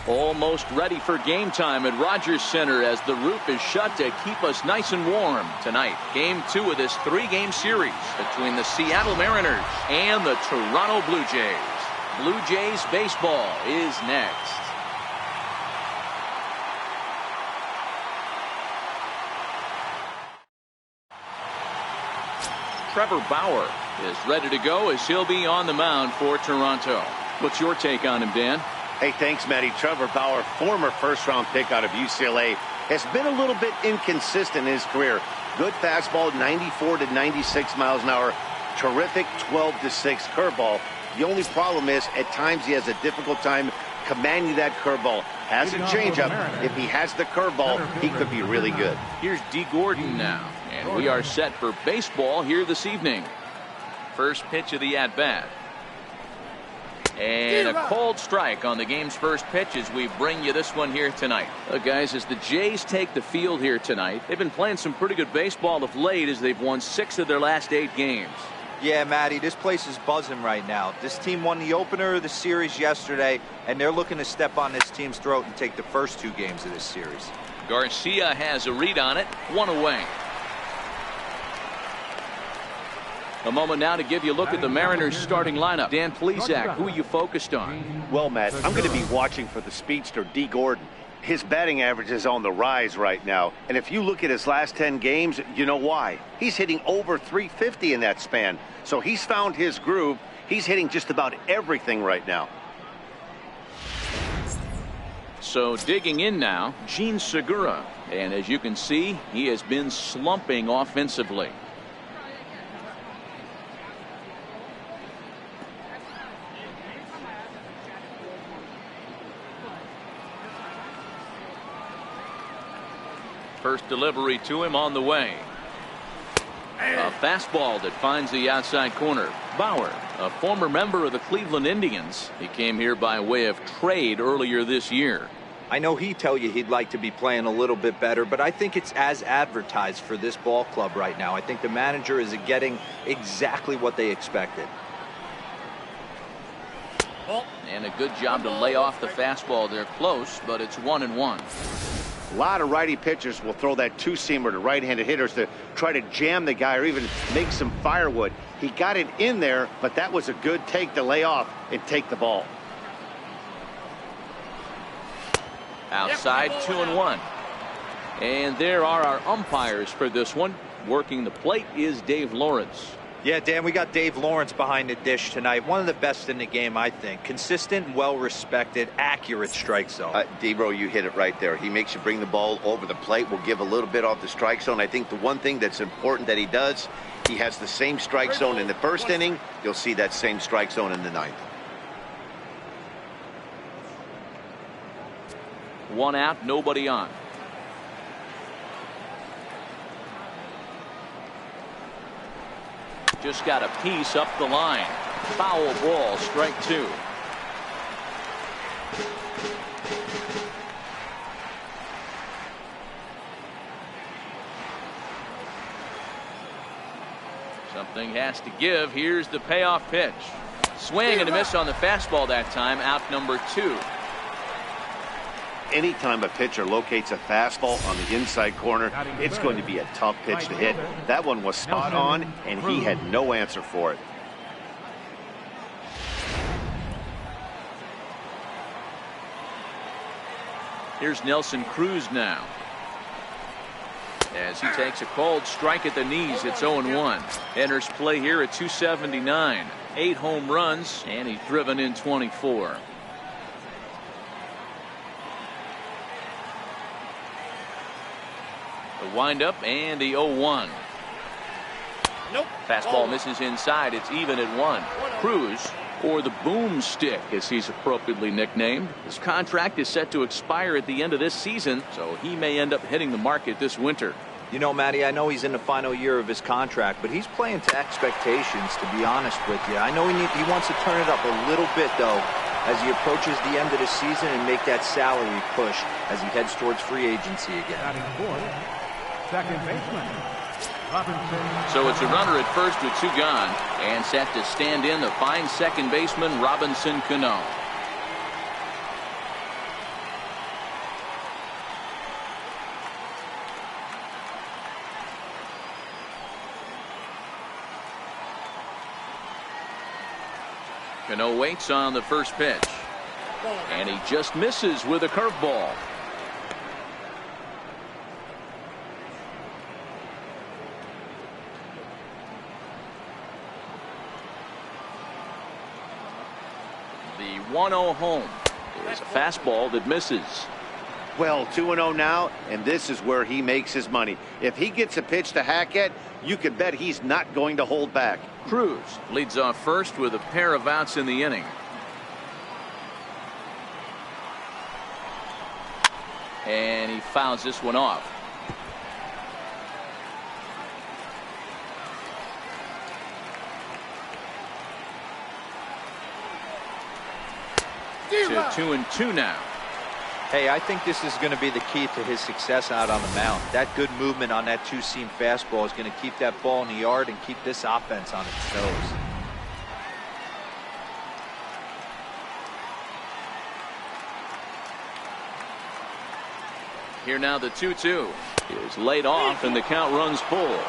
Almost ready for game time at Rogers Center as the roof is shut to keep us nice and warm. Tonight, game 2 of this 3-game series between the Seattle Mariners and the Toronto Blue Jays. Blue Jays baseball is next. Trevor Bauer is ready to go as he'll be on the mound for Toronto. What's your take on him, Dan? Hey, thanks, Matty. Trevor Bauer, former first-round pick out of UCLA, has been a little bit inconsistent in his career. Good fastball, 94 to 96 miles an hour. Terrific 12-6 curveball. The only problem is, at times, he has a difficult time commanding that curveball. Has a changeup. If he has the curveball, he could be really good. Here's D. Gordon now, and we are set for baseball here this evening. First pitch of the at-bat. And a cold strike on the game's first pitch as we bring you this one here tonight. Guys, as the Jays take the field here tonight, they've been playing some pretty good baseball of late as they've won 6 of their last 8 games. Yeah, Matty, this place is buzzing right now. This team won the opener of the series yesterday, and they're looking to step on this team's throat and take the first 2 games of this series. Garcia has a read on it, 1 away. A moment now to give you a look at the Mariners starting lineup. Dan Plesac, who are you focused on? Well, Matt, I'm going to be watching for the speedster D. Gordon. His batting average is on the rise right now. And if you look at his last 10 games, you know why. He's hitting over 350 in that span. So he's found his groove. He's hitting just about everything right now. So digging in now, Gene Segura. And as you can see, he has been slumping offensively. First delivery to him on the way. A fastball that finds the outside corner. Bauer, a former member of the Cleveland Indians. He came here by way of trade earlier this year. I know he'd tell you he'd like to be playing a little bit better, but I think it's as advertised for this ball club right now. I think the manager is getting exactly what they expected. And a good job to lay off the fastball. They're close, but it's 1-1. A lot of righty pitchers will throw that 2-seamer to right-handed hitters to try to jam the guy or even make some firewood. He got it in there, but that was a good take to lay off and take the ball. Outside, 2-1. And there are our umpires for this one. Working the plate is Dave Lawrence. Yeah, Dan, we got Dave Lawrence behind the dish tonight. One of the best in the game, I think. Consistent, well-respected, accurate strike zone. D-Bro, you hit it right there. He makes you bring the ball over the plate. Will give a little bit off the strike zone. I think the one thing that's important that he does, he has the same strike zone in the first inning. You'll see that same strike zone in the 9th. 1 out, nobody on. Just got a piece up the line. Foul ball, strike 2. Something has to give. Here's the payoff pitch. Swing and a miss on the fastball that time. Out number 2. Anytime a pitcher locates a fastball on the inside corner, it's going to be a tough pitch to hit. That one was spot on, and he had no answer for it. Here's Nelson Cruz now. As he takes a cold strike at the knees, it's 0-1. Enters play here at 279. 8 home runs, and he's driven in 24. The windup and the 0-1. Nope. Fastball misses inside. It's even at 1. Cruz, or the boomstick as he's appropriately nicknamed. His contract is set to expire at the end of this season, so he may end up hitting the market this winter. You know, Matty, I know he's in the final year of his contract, but he's playing to expectations, to be honest with you. I know he wants to turn it up a little bit, though, as he approaches the end of the season and make that salary push as he heads towards free agency again. Second baseman, Robinson. So it's a runner at first with 2 gone, and set to stand in the fine second baseman Robinson Cano. Cano waits on the first pitch. And he just misses with a curveball. The 1-0 home is a fastball that misses. Well, 2-0 now, and this is where he makes his money. If he gets a pitch to hack at, you can bet he's not going to hold back. Cruz leads off first with a pair of outs in the inning. And he fouls this one off. To 2-2 now. Hey, I think this is going to be the key to his success out on the mound. That good movement on that two-seam fastball is going to keep that ball in the yard and keep this offense on its toes. Here now the 2-2 is laid off and the count runs full.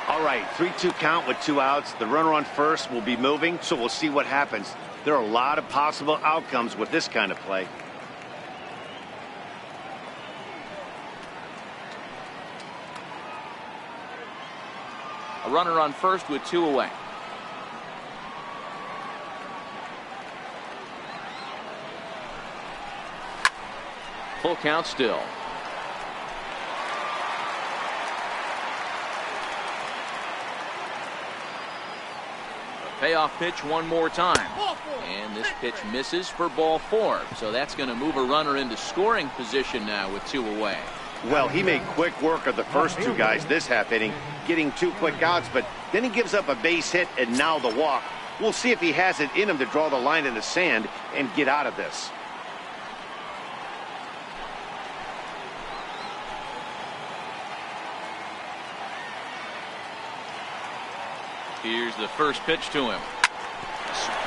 All right, 3-2 count with 2 outs. The runner on first will be moving, so we'll see what happens. There are a lot of possible outcomes with this kind of play. A runner on first with 2 away. Full count still. A payoff pitch one more time. And this pitch misses for ball 4. So that's going to move a runner into scoring position now with 2 away. Well, he made quick work of the first 2 guys this half inning, getting 2 quick outs, but then he gives up a base hit and now the walk. We'll see if he has it in him to draw the line in the sand and get out of this. Here's the first pitch to him.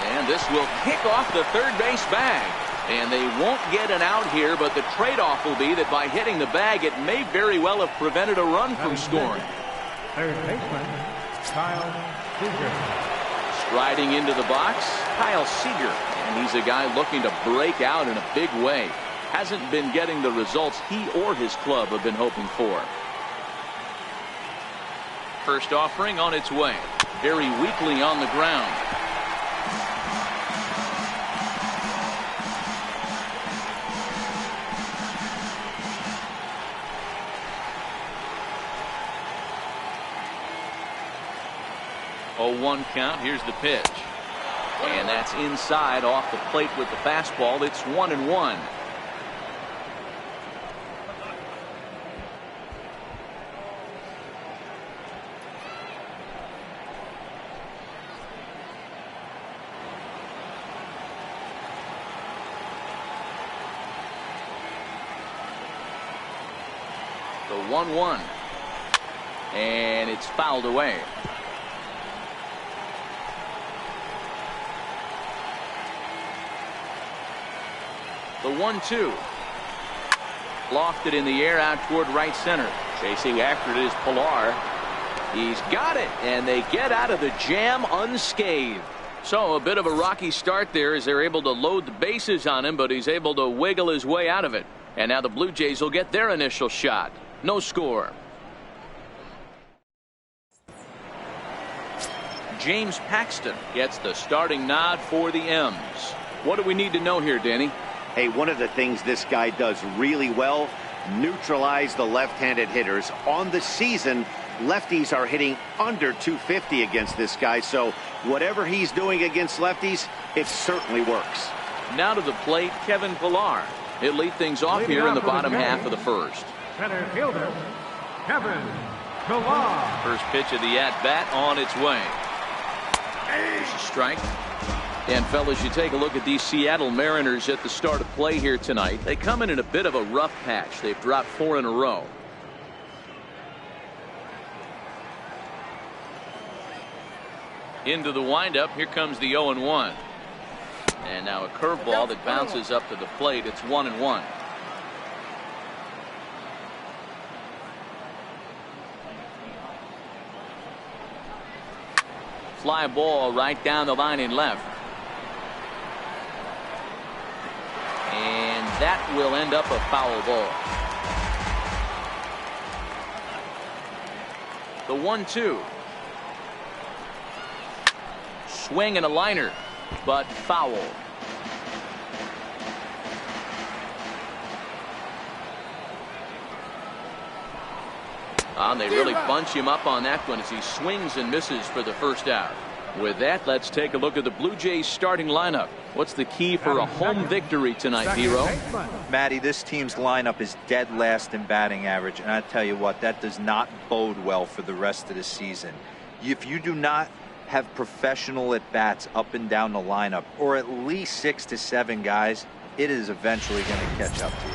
And this will kick off the third base bag. And they won't get an out here, but the trade-off will be that by hitting the bag, it may very well have prevented a run from scoring. Third baseman, Kyle Seager. Striding into the box, Kyle Seager. And he's a guy looking to break out in a big way. Hasn't been getting the results he or his club have been hoping for. First offering on its way. Very weakly on the ground. Oh, 1 count. Here's the pitch. And that's inside off the plate with the fastball. It's 1-1. The 1-1. And it's fouled away. The 1-2. Lofted in the air out toward right center. Chasing after it is Pilar. He's got it, and they get out of the jam unscathed. So a bit of a rocky start there as they're able to load the bases on him, but he's able to wiggle his way out of it. And now the Blue Jays will get their initial shot. No score. James Paxton gets the starting nod for the M's. What do we need to know here, Danny? Hey, one of the things this guy does really well, neutralize the left-handed hitters. On the season, lefties are hitting under 250 against this guy, so whatever he's doing against lefties, it certainly works. Now to the plate, Kevin Pilar. He'll lead things off here in the bottom half of the first. Center fielder, Kevin Pilar. First pitch of the at-bat on its way. There's a strike. And fellas, you take a look at these Seattle Mariners at the start of play here tonight. They come in a bit of a rough patch. They've dropped 4 in a row. Into the windup. Here comes the 0-1. And now a curveball that bounces up to the plate. It's 1-1. Fly ball right down the line in left. that will end up a foul ball. The 1-2. Swing and a liner, but foul. They really bunch him up on that one as he swings and misses for the first out. With that, let's take a look at the Blue Jays starting lineup. What's the key for a home victory tonight, Hero? Matty, this team's lineup is dead last in batting average, and I tell you what, that does not bode well for the rest of the season. If you do not have professional at-bats up and down the lineup, or at least 6 to 7 guys, it is eventually going to catch up to you.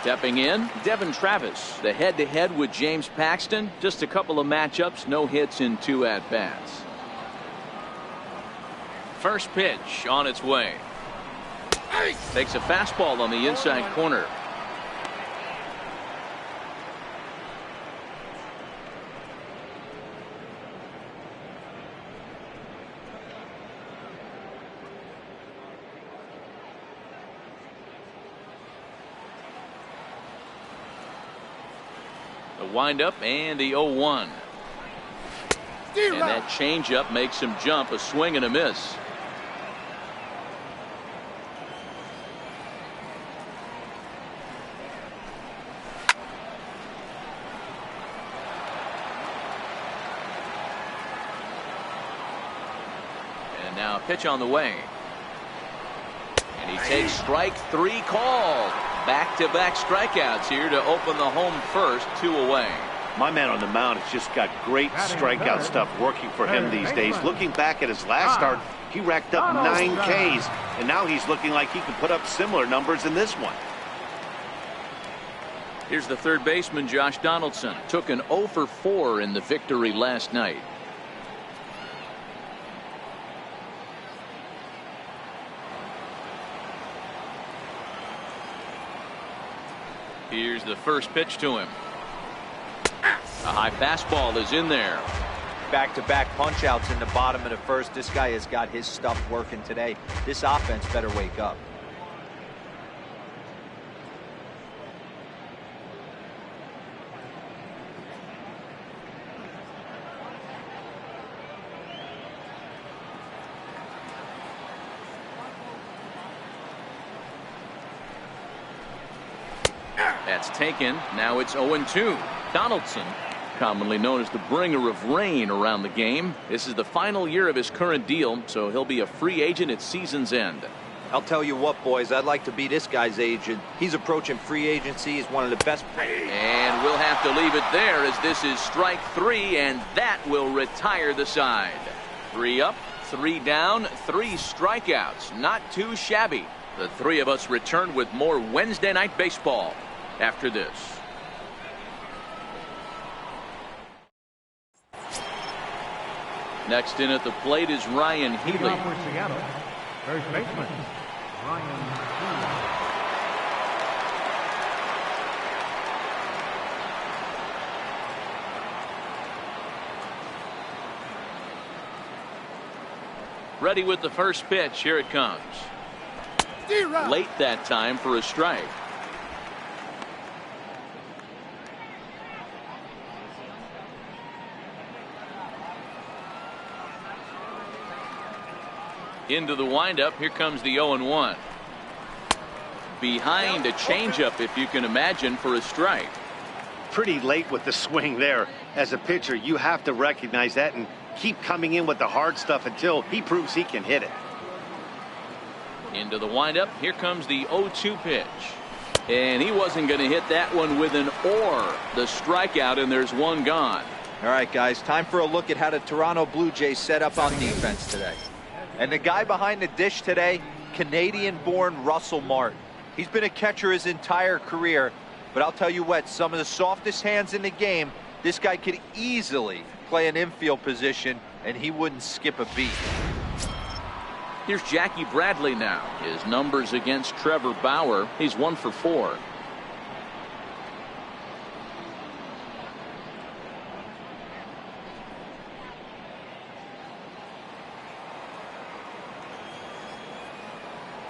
Stepping in, Devin Travis, the head-to-head with James Paxton. Just a couple of matchups, no hits in 2 at-bats. First pitch on its way. Takes a fastball on the inside corner. The windup and the 0-1. And that changeup makes him jump. A swing and a miss. And now a pitch on the way. And he takes strike 3 called. Back-to-back strikeouts here to open the home first, 2 away. My man on the mound has just got great strikeout stuff working for him these days. Looking back at his last start, he racked up 9 Ks, and now he's looking like he could put up similar numbers in this one. Here's the third baseman, Josh Donaldson. Took an 0 for 4 in the victory last night. Here's the first pitch to him. A high fastball is in there. Back-to-back punch-outs in the bottom of the first. This guy has got his stuff working today. This offense better wake up. That's taken. Now it's 0-2. Donaldson, commonly known as the bringer of rain around the game. This is the final year of his current deal, so he'll be a free agent at season's end. I'll tell you what, boys, I'd like to be this guy's agent. He's approaching free agency. He's one of the best. And we'll have to leave it there as this is strike 3, and that will retire the side. 3 up, 3 down, 3 strikeouts. Not too shabby. The 3 of us return with more Wednesday Night Baseball after this. Next in at the plate is Ryan Healy. First baseman, Ryan Healy. Ready with the first pitch. Here it comes. Late that time for a strike. Into the windup. Here comes the 0-1. Behind a changeup, if you can imagine, for a strike. Pretty late with the swing there. As a pitcher, you have to recognize that and keep coming in with the hard stuff until he proves he can hit it. Into the windup. Here comes the 0-2 pitch. And he wasn't going to hit that one with an or. The strikeout, and there's one gone. All right, guys, time for a look at how the Toronto Blue Jays set up on defense today. And the guy behind the dish today, Canadian-born Russell Martin. He's been a catcher his entire career, but I'll tell you what, some of the softest hands in the game, this guy could easily play an infield position, and he wouldn't skip a beat. Here's Jackie Bradley now. His numbers against Trevor Bauer, he's 1 for 4.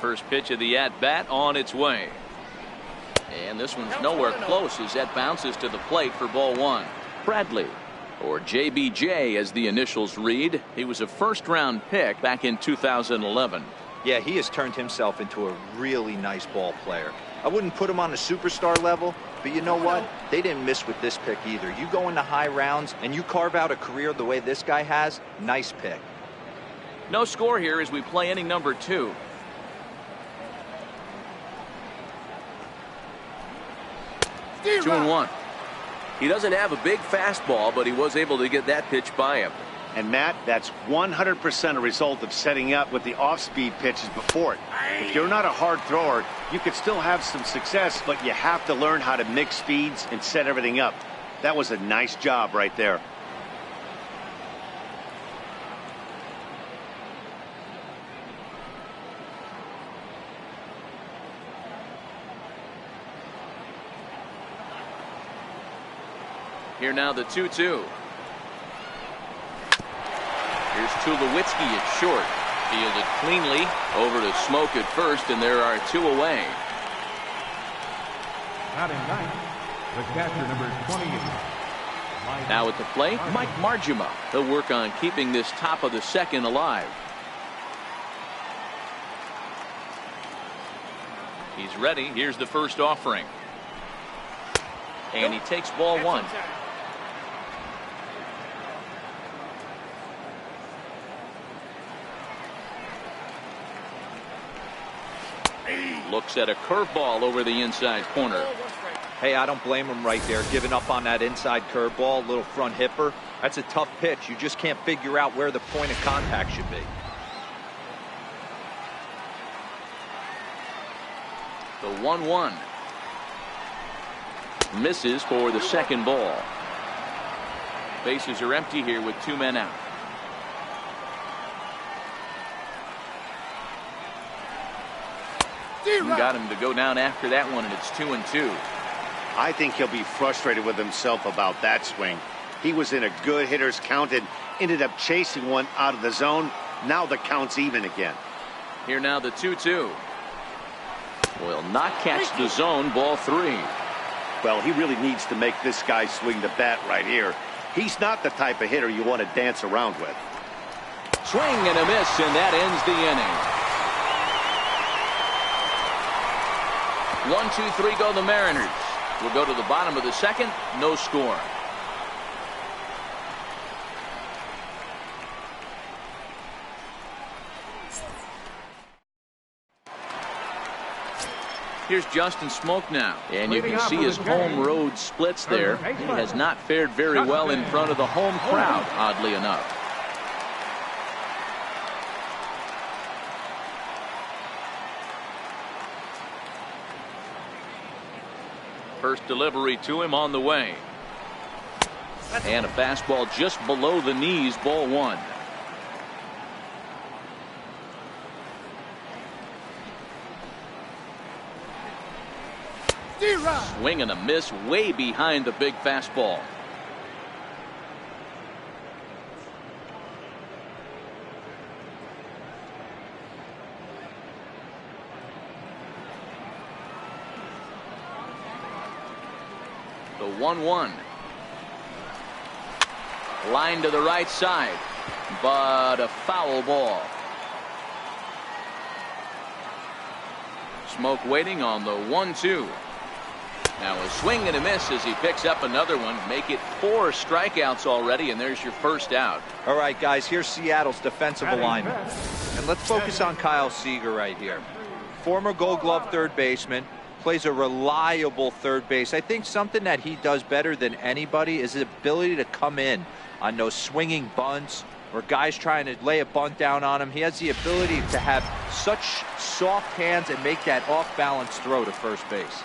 First pitch of the at-bat on its way. And this one's nowhere close as that bounces to the plate for ball one. Bradley, or JBJ as the initials read. He was a first-round pick back in 2011. Yeah, he has turned himself into a really nice ball player. I wouldn't put him on a superstar level, but you know what? They didn't miss with this pick either. You go into high rounds and you carve out a career the way this guy has, nice pick. No score here as we play inning number 2. Two and one. He doesn't have a big fastball, but he was able to get that pitch by him. And Matt, that's 100% a result of setting up with the off-speed pitches before it. If you're not a hard thrower, you could still have some success, but you have to learn how to mix speeds and set everything up. That was a nice job right there. Here now the 2-2. Here's Tulowitzki at short. Fielded cleanly over to Smoke at first, and there are 2 away. Batting ninth, the catcher, number 28. Now at the plate, Mike Margima. He'll work on keeping this top of the second alive. He's ready. Here's the first offering. And he takes ball one. Looks at a curveball over the inside corner. Hey, I don't blame him right there, giving up on that inside curveball, little front hipper. That's a tough pitch. You just can't figure out where the point of contact should be. The 1-1. Misses for the second ball. Bases are empty here with 2 men out. Got him to go down after that one, and it's 2-2. I think he'll be frustrated with himself about that swing. He was in a good hitter's count and ended up chasing one out of the zone. Now the count's even again. Here now the 2-2. Will not catch the zone. Ball 3. Well, he really needs to make this guy swing the bat right here. He's not the type of hitter you want to dance around with. Swing and a miss, and that ends the inning. 1-2-3 go the Mariners. We'll go to the bottom of the second. No score. Here's Justin Smoke now. And you can see his home road splits there. He has not fared very well in front of the home crowd, oddly enough. First delivery to him on the way. And a fastball just below the knees, ball 1. Swing and a miss way behind the big fastball. The 1-1. Line to the right side, but a foul ball. Smoke waiting on the 1-2. Now a swing and a miss as he picks up another one. Make it 4 strikeouts already, and there's your first out. All right, guys, here's Seattle's defensive alignment. And let's focus on Kyle Seager right here. Former Gold Glove third baseman. Plays a reliable third base. I think something that he does better than anybody is his ability to come in on those swinging bunts or guys trying to lay a bunt down on him. He has the ability to have such soft hands and make that off-balance throw to first base.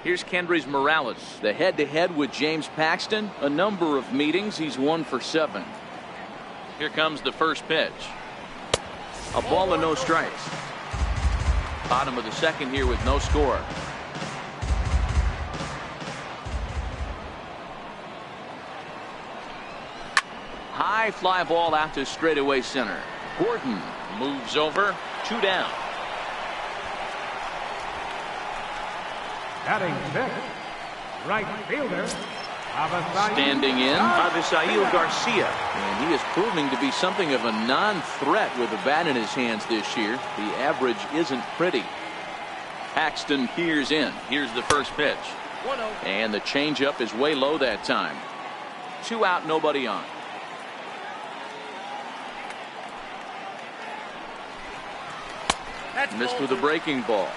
Here's Kendrys Morales, the head-to-head with James Paxton. A number of meetings. He's 1 for 7. Here comes the first pitch. A ball and no strikes. Bottom of the second here with no score. High fly ball out to straightaway center. Gordon moves over. 2 down. Batting sixth, right fielder, Standing in, Avisail Garcia. And he is proving to be something of a non-threat with a bat in his hands this year. The average isn't pretty. Paxton peers in. Here's the first pitch. 1-0. And the changeup is way low that time. 2 out, nobody on. Missed with a breaking ball.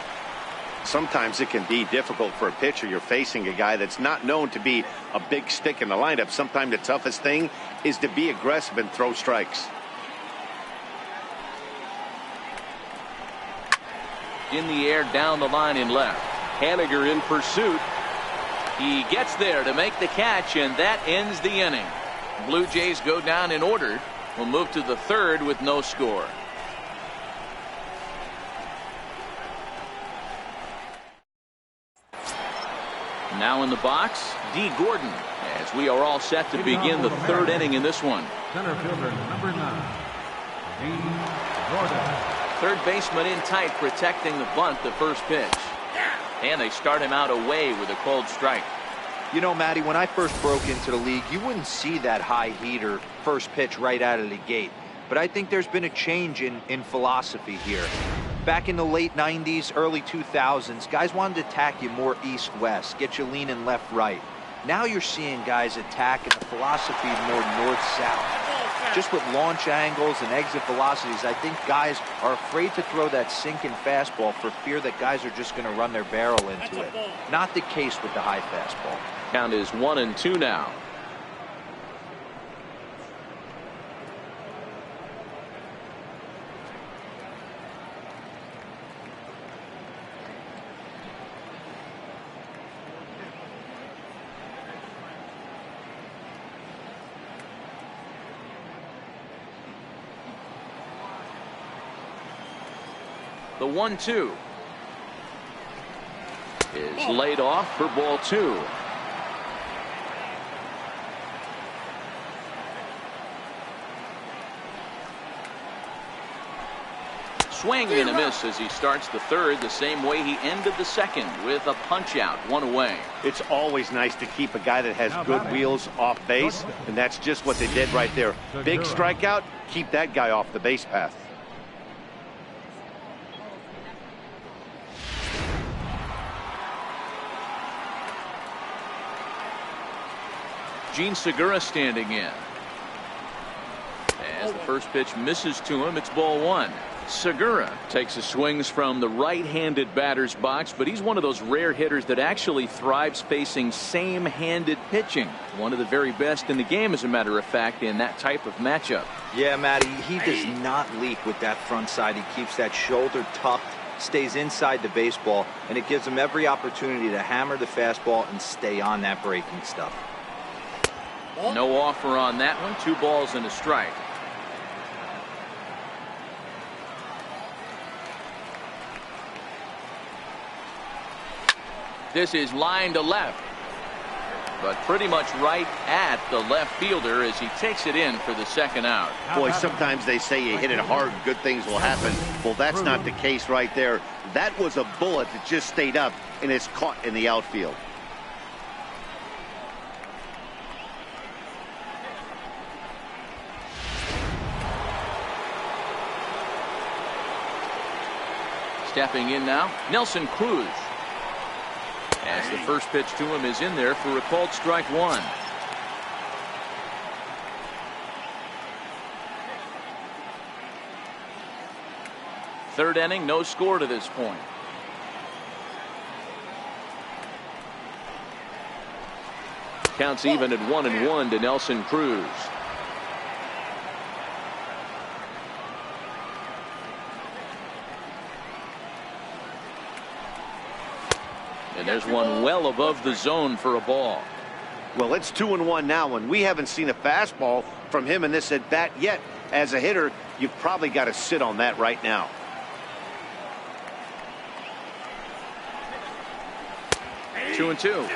Sometimes it can be difficult for a pitcher. You're facing a guy that's not known to be a big stick in the lineup. Sometimes the toughest thing is to be aggressive and throw strikes. In the air, down the line in left. Haniger in pursuit. He gets there to make the catch, and that ends the inning. Blue Jays go down in order. We'll move to the third with no score. Now in the box, D. Gordon, as we are all set to begin the third inning in this one. Center fielder number 9, D. Gordon. Third baseman in tight, protecting the bunt, the first pitch. And they start him out away with a cold strike. You know, Matty, when I first broke into the league, you wouldn't see that high heater first pitch right out of the gate. But I think there's been a change in philosophy here. Back in the late 90s, early 2000s, guys wanted to attack you more east-west, get you leaning left-right. Now you're seeing guys attack in the philosophy more north-south. Just with launch angles and exit velocities, I think guys are afraid to throw that sinking fastball for fear that guys are just going to run their barrel into it. Not the case with the high fastball. Count is 1-2 now. The 1-2 is laid off for ball 2. Swing and a miss as he starts the third the same way he ended the second, with a punch out, 1 away. It's always nice to keep a guy that has good wheels off base, and that's just what they did right there. Big strikeout, keep that guy off the base path. Gene Segura standing in. As the first pitch misses to him, it's ball 1. Segura takes his swings from the right-handed batter's box, but he's one of those rare hitters that actually thrives facing same-handed pitching. One of the very best in the game, as a matter of fact, in that type of matchup. Yeah, Matty, he does not leak with that front side. He keeps that shoulder tucked, stays inside the baseball, and it gives him every opportunity to hammer the fastball and stay on that breaking stuff. No offer on that one. 2 balls and a strike. This is line to left, but pretty much right at the left fielder as he takes it in for the second out. Boy, sometimes they say you hit it hard, good things will happen. Well, that's not the case right there. That was a bullet that just stayed up and is caught in the outfield. Stepping in now, Nelson Cruz. As the first pitch to him is in there for a called strike 1. Third inning, no score to this point. Counts even at 1-1 to Nelson Cruz. And there's one well above the zone for a ball. Well, it's 2-1 now, and we haven't seen a fastball from him in this at bat yet. As a hitter, you've probably got to sit on that right now. Two and two.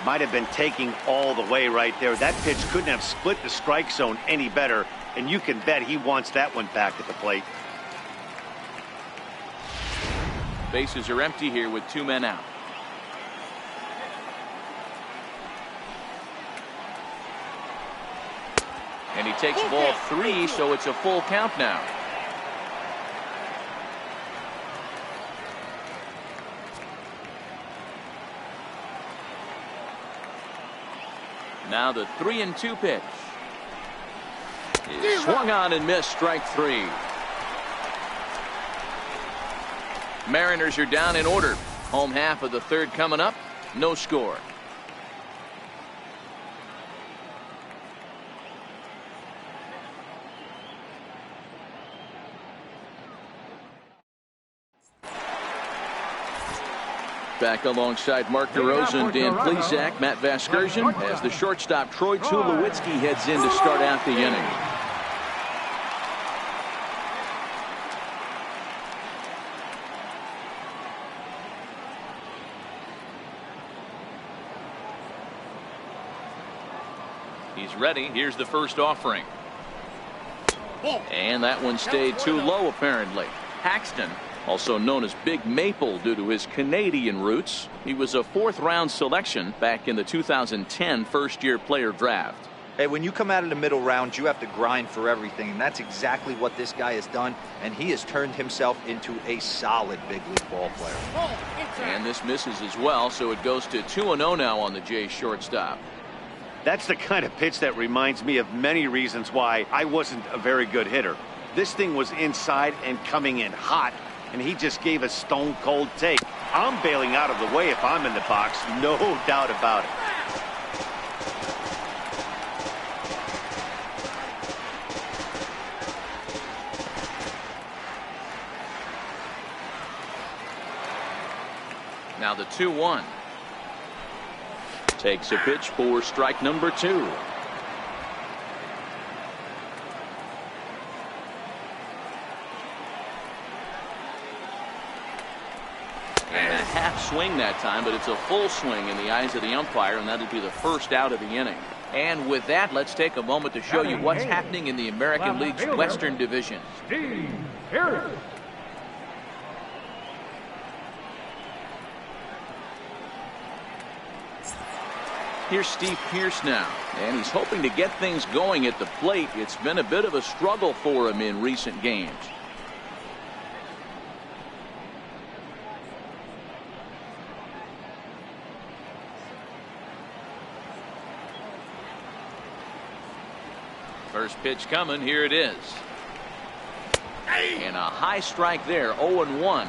Might have been taking all the way right there. That pitch couldn't have split the strike zone any better, and you can bet he wants that one back at the plate. Bases are empty here with 2 men out. And he takes ball 3, so it's a full count now. Now the 3-2 pitch. Is swung on and missed, strike 3. Mariners are down in order. Home half of the third coming up. No score. Back alongside Mark DeRosa, Dan Plesac, Matt Vasgersian, as the shortstop Troy Tulowitzki heads in to start out the inning. He's ready. Here's the first offering. And that one stayed too low, apparently. Paxton, also known as Big Maple due to his Canadian roots. He was a 4th-round selection back in the 2010 first-year player draft. Hey, when you come out of the middle round, you have to grind for everything, and that's exactly what this guy has done, and he has turned himself into a solid big league ball player. And this misses as well, so it goes to 2-0 now on the Jays shortstop. That's the kind of pitch that reminds me of many reasons why I wasn't a very good hitter. This thing was inside and coming in hot, and he just gave a stone-cold take. I'm bailing out of the way if I'm in the box, no doubt about it. Now the 2-1. Takes a pitch for strike number 2. And a half swing that time, but it's a full swing in the eyes of the umpire, and that'll be the first out of the inning. And with that, let's take a moment to show you what's happening in the American League's Western Division. Here's Steve Pearce now, and he's hoping to get things going at the plate. It's been a bit of a struggle for him in recent games. First pitch coming, here it is. And a high strike there, 0-1.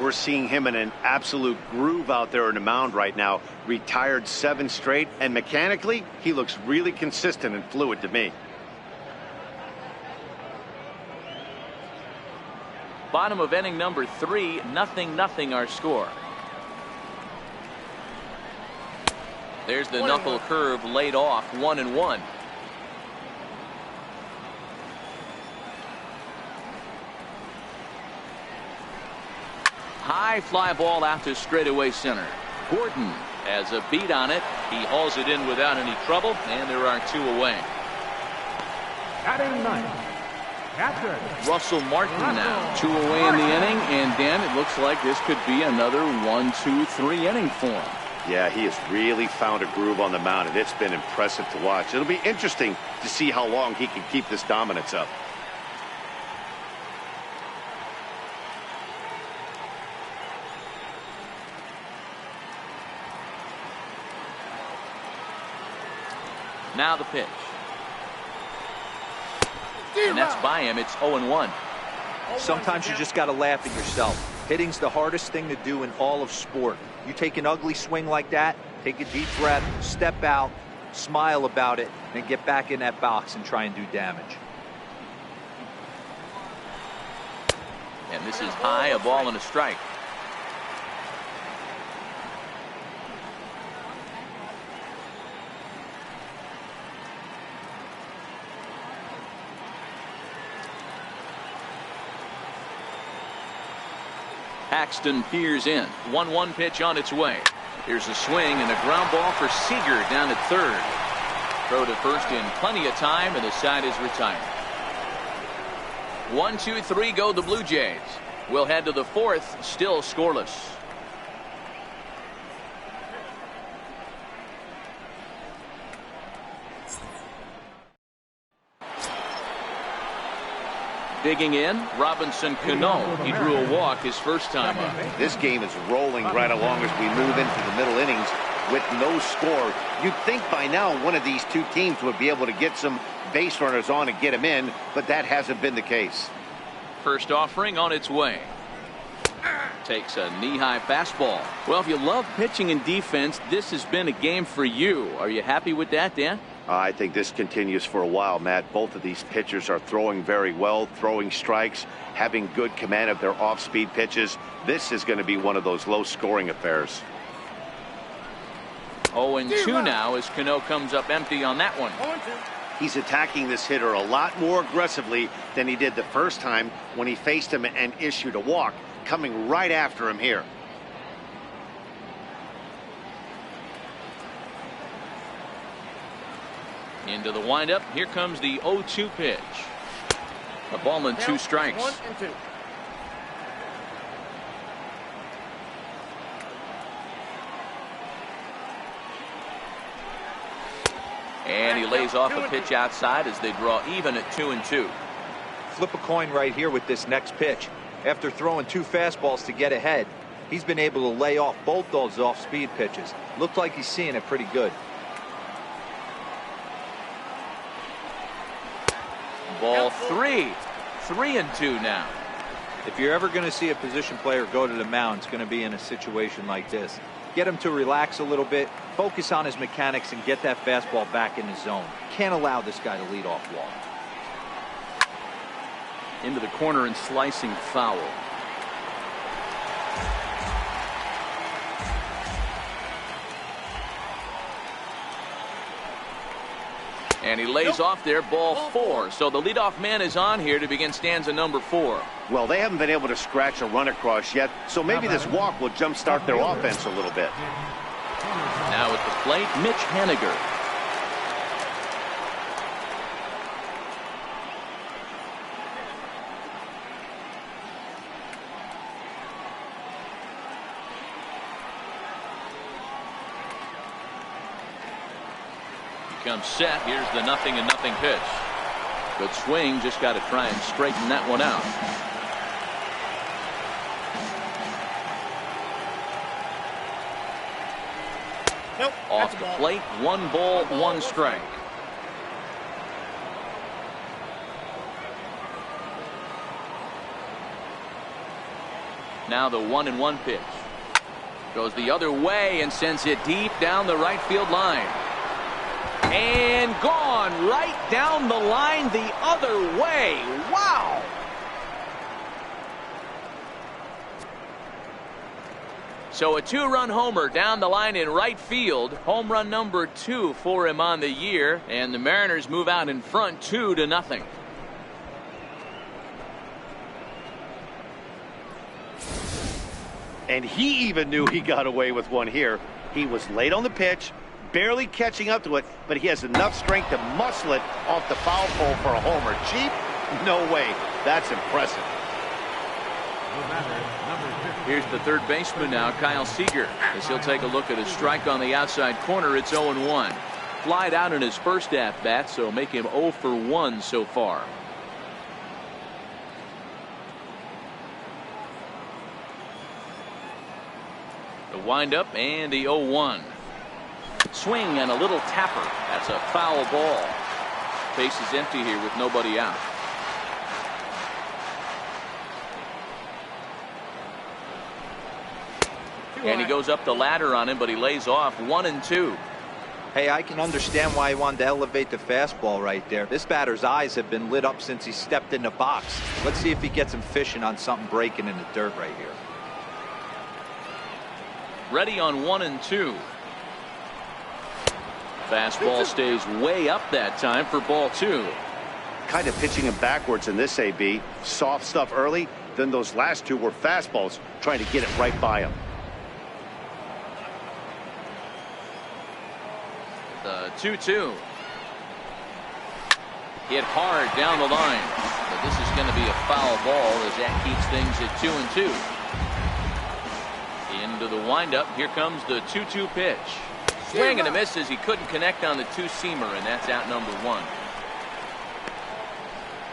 We're seeing him in an absolute groove out there on the mound right now. Retired 7 straight, and mechanically, he looks really consistent and fluid to me. Bottom of inning number 3, 0-0 our score. There's the knuckle curve laid off, 1-1. High fly ball out to straightaway center. Gordon has a beat on it. He hauls it in without any trouble, and there are 2 away. Batting 9th, Russell Martin now 2 away in the inning, and Dan, it looks like this could be another 1-2-3 inning for him. Yeah, he has really found a groove on the mound, and it's been impressive to watch. It'll be interesting to see how long he can keep this dominance up. Now the pitch. And that's by him. It's 0-1. Sometimes you just got to laugh at yourself. Hitting's the hardest thing to do in all of sport. You take an ugly swing like that, take a deep breath, step out, smile about it, and get back in that box and try and do damage. And this is high, a ball and a strike. Paxton peers in. 1-1 pitch on its way. Here's a swing and a ground ball for Seager down at third. Throw to first in plenty of time, and the side is retired. 1, 2, 3 go the Blue Jays. We'll head to the fourth, still scoreless. Digging in, Robinson Cano. He drew a walk his first time up. This game is rolling right along as we move into the middle innings with no score. You'd think by now one of these two teams would be able to get some base runners on and get them in, but that hasn't been the case. First offering on its way. Takes a knee-high fastball. Well, if you love pitching and defense, this has been a game for you. Are you happy with that, Dan? I think this continues for a while, Matt. Both of these pitchers are throwing very well, throwing strikes, having good command of their off-speed pitches. This is going to be one of those low-scoring affairs. 0-2 now as Cano comes up empty on that one. He's attacking this hitter a lot more aggressively than he did the first time when he faced him and issued a walk, coming right after him here. Into the windup. Here comes the 0-2 pitch. A ball and 2 strikes. 1-2. And he lays off a pitch outside as they draw even at 2-2. Flip a coin right here with this next pitch. After throwing 2 fastballs to get ahead, he's been able to lay off both those off-speed pitches. Looks like he's seeing it pretty good. Ball 3. 3-2 now. If you're ever going to see a position player go to the mound, it's going to be in a situation like this. Get him to relax a little bit, focus on his mechanics, and get that fastball back in his zone. Can't allow this guy to lead off walk. Into the corner and slicing foul. And he lays off there, ball 4. So the leadoff man is on here to begin stanza number 4. Well, they haven't been able to scratch a run across yet, so maybe this walk will jumpstart their offense a little bit. Now at the plate, Mitch Haniger. Comes set. Here's the 0-0 pitch. Good swing. Just got to try and straighten that one out. Nope. Off the plate. 1 ball, 1 strike. Now the 1-1 pitch. Goes the other way and sends it deep down the right field line. And gone right down the line the other way. Wow. So a 2-run homer down the line in right field. Home run number 2 for him on the year. And the Mariners move out in front 2-0. And he even knew he got away with one here. He was late on the pitch, barely catching up to it, but he has enough strength to muscle it off the foul pole for a homer. Cheap? No way. That's impressive. Here's the third baseman now, Kyle Seager, as he'll take a look at a strike on the outside corner. It's 0-1. Flied out in his first at-bat, so make him 0 for 1 so far. The windup and the 0-1. Swing and a little tapper. That's a foul ball. Base is empty here with nobody out. And he goes up the ladder on him, but he lays off 1-2. Hey, I can understand why he wanted to elevate the fastball right there. This batter's eyes have been lit up since he stepped in the box. Let's see if he gets him fishing on something breaking in the dirt right here. Ready on 1-2. Fastball stays way up that time for ball 2. Kind of pitching him backwards in this AB. Soft stuff early, then those last 2 were fastballs, trying to get it right by him. 2-2. Hit hard down the line. But this is going to be a foul ball as that keeps things at 2-2. Into the windup. Here comes the 2-2 pitch. Swing and a miss as he couldn't connect on the two-seamer, and that's out number 1.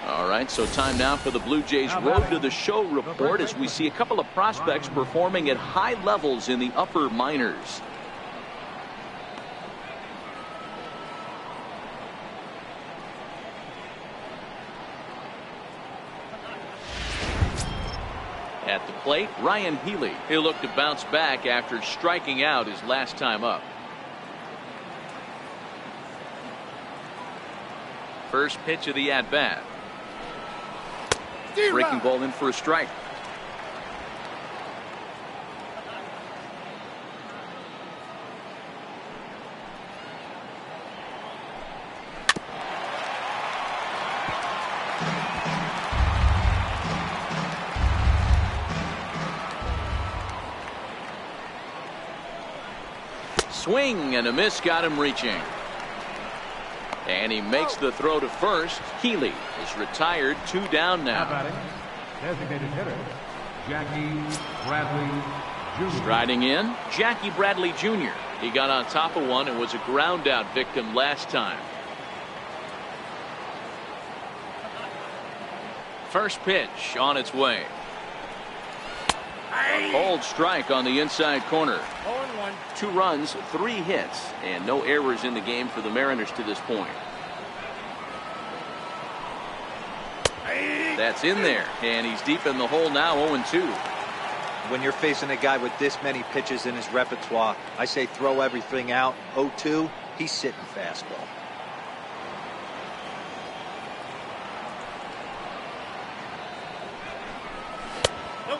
All right, so time now for the Blue Jays Road to the Show report as we see a couple of prospects performing at high levels in the upper minors. At the plate, Ryan Healy. He'll look to bounce back after striking out his last time up. First pitch of the at-bat. Breaking ball in for a strike. Swing and a miss, got him reaching. And he makes the throw to first. Healy is retired, 2 down now. Designated hitter, Jackie Bradley Jr. Striding in, Jackie Bradley Jr. He got on top of one and was a ground out victim last time. First pitch on its way. A cold strike on the inside corner. 2 runs, 3 hits, and no errors in the game for the Mariners to this point. That's in there, and he's deep in the hole now, 0-2. When you're facing a guy with this many pitches in his repertoire, I say throw everything out. 0-2, he's sitting fastball.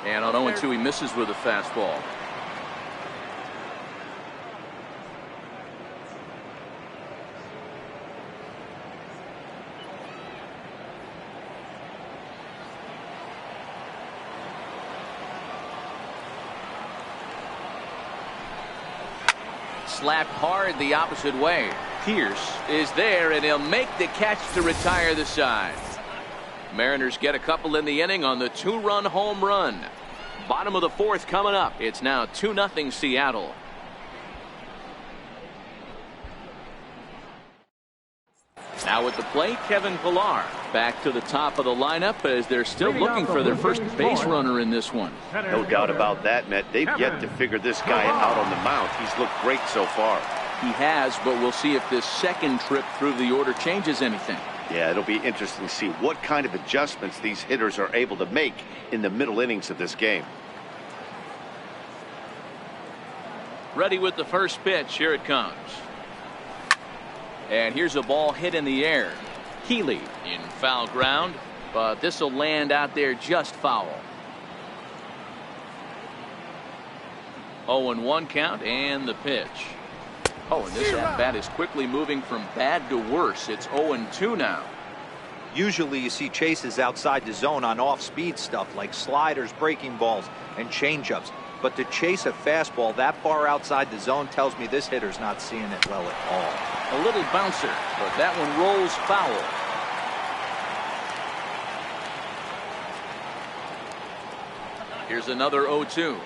And on 0-2, he misses with a fastball. Slapped hard the opposite way. Pierce is there, and he'll make the catch to retire the side. Mariners get a couple in the inning on the 2-run home run. Bottom of the 4th coming up. It's now 2-0 Seattle. Now at the plate, Kevin Pillar. Back to the top of the lineup as they're still looking for their first base runner in this one. No doubt about that, Matt. They've yet to figure this guy out on the mound. He's looked great so far. He has, but we'll see if this second trip through the order changes anything. Yeah, it'll be interesting to see what kind of adjustments these hitters are able to make in the middle innings of this game. Ready with the first pitch. Here it comes. And here's a ball hit in the air. Healy in foul ground, but this will land out there just foul. 0-1 count and the pitch. Oh, and this at-bat is quickly moving from bad to worse. It's 0-2 now. Usually you see chases outside the zone on off-speed stuff like sliders, breaking balls, and changeups. But to chase a fastball that far outside the zone tells me this hitter's not seeing it well at all. A little bouncer, but that one rolls foul. Here's another 0-2.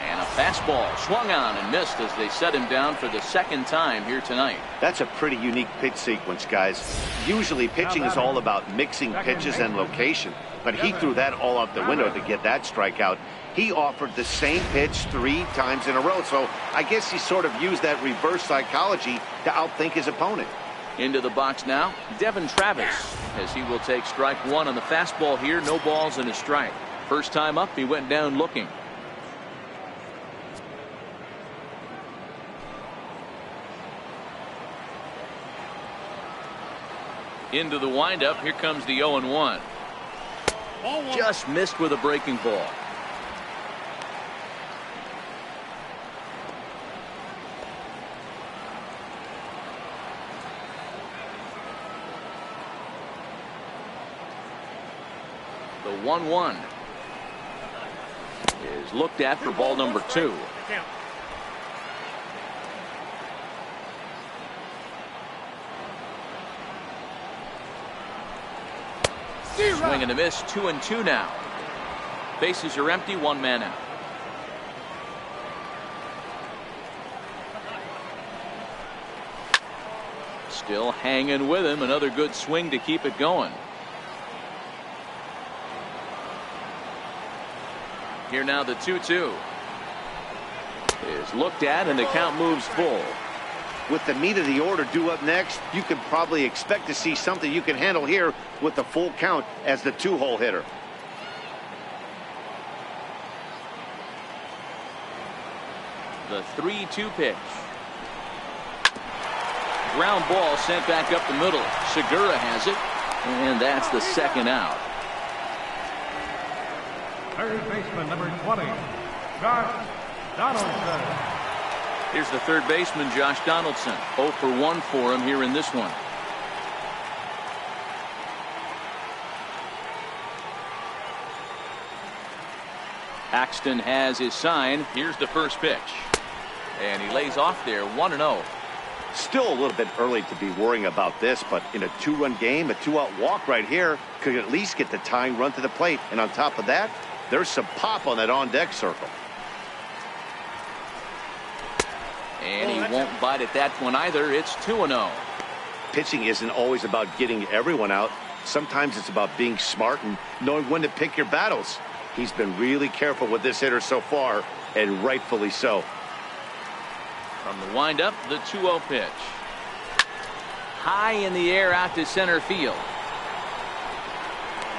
And a fastball swung on and missed as they set him down for the second time here tonight. That's a pretty unique pitch sequence, guys. Usually pitching is all about mixing pitches and location, but he threw that all out the window to get that strikeout. He offered the same pitch 3 times in a row, so I guess he sort of used that reverse psychology to outthink his opponent. Into the box now, Devin Travis, as he will take strike 1 on the fastball here. No balls and a strike. First time up, he went down looking. Into the windup, here comes the 0-1. Just missed with a breaking ball. The 1-1 is looked at for ball number 2. Swing and a miss, 2-2 now. Bases are empty, one man out. Still hanging with him. Another good swing to keep it going. Here now the 2-2 is looked at and the count moves full. With the meat of the order due up next, you can probably expect to see something you can handle here with the full count as the 2-hole hitter. The 3-2 pitch. Ground ball sent back up the middle. Segura has it, and that's the second out. Third baseman, number 20, Josh Donaldson. Here's the third baseman, Josh Donaldson. 0 for 1 for him here in this one. Axton has his sign. Here's the first pitch. And he lays off there, 1-0. Still a little bit early to be worrying about this, but in a 2-run game, a 2-out walk right here could at least get the tying run to the plate. And on top of that, there's some pop on that on-deck circle. And he won't bite at that one either. It's 2-0. Pitching isn't always about getting everyone out. Sometimes it's about being smart and knowing when to pick your battles. He's been really careful with this hitter so far, and rightfully so. From the windup, the 2-0 pitch. High in the air out to center field.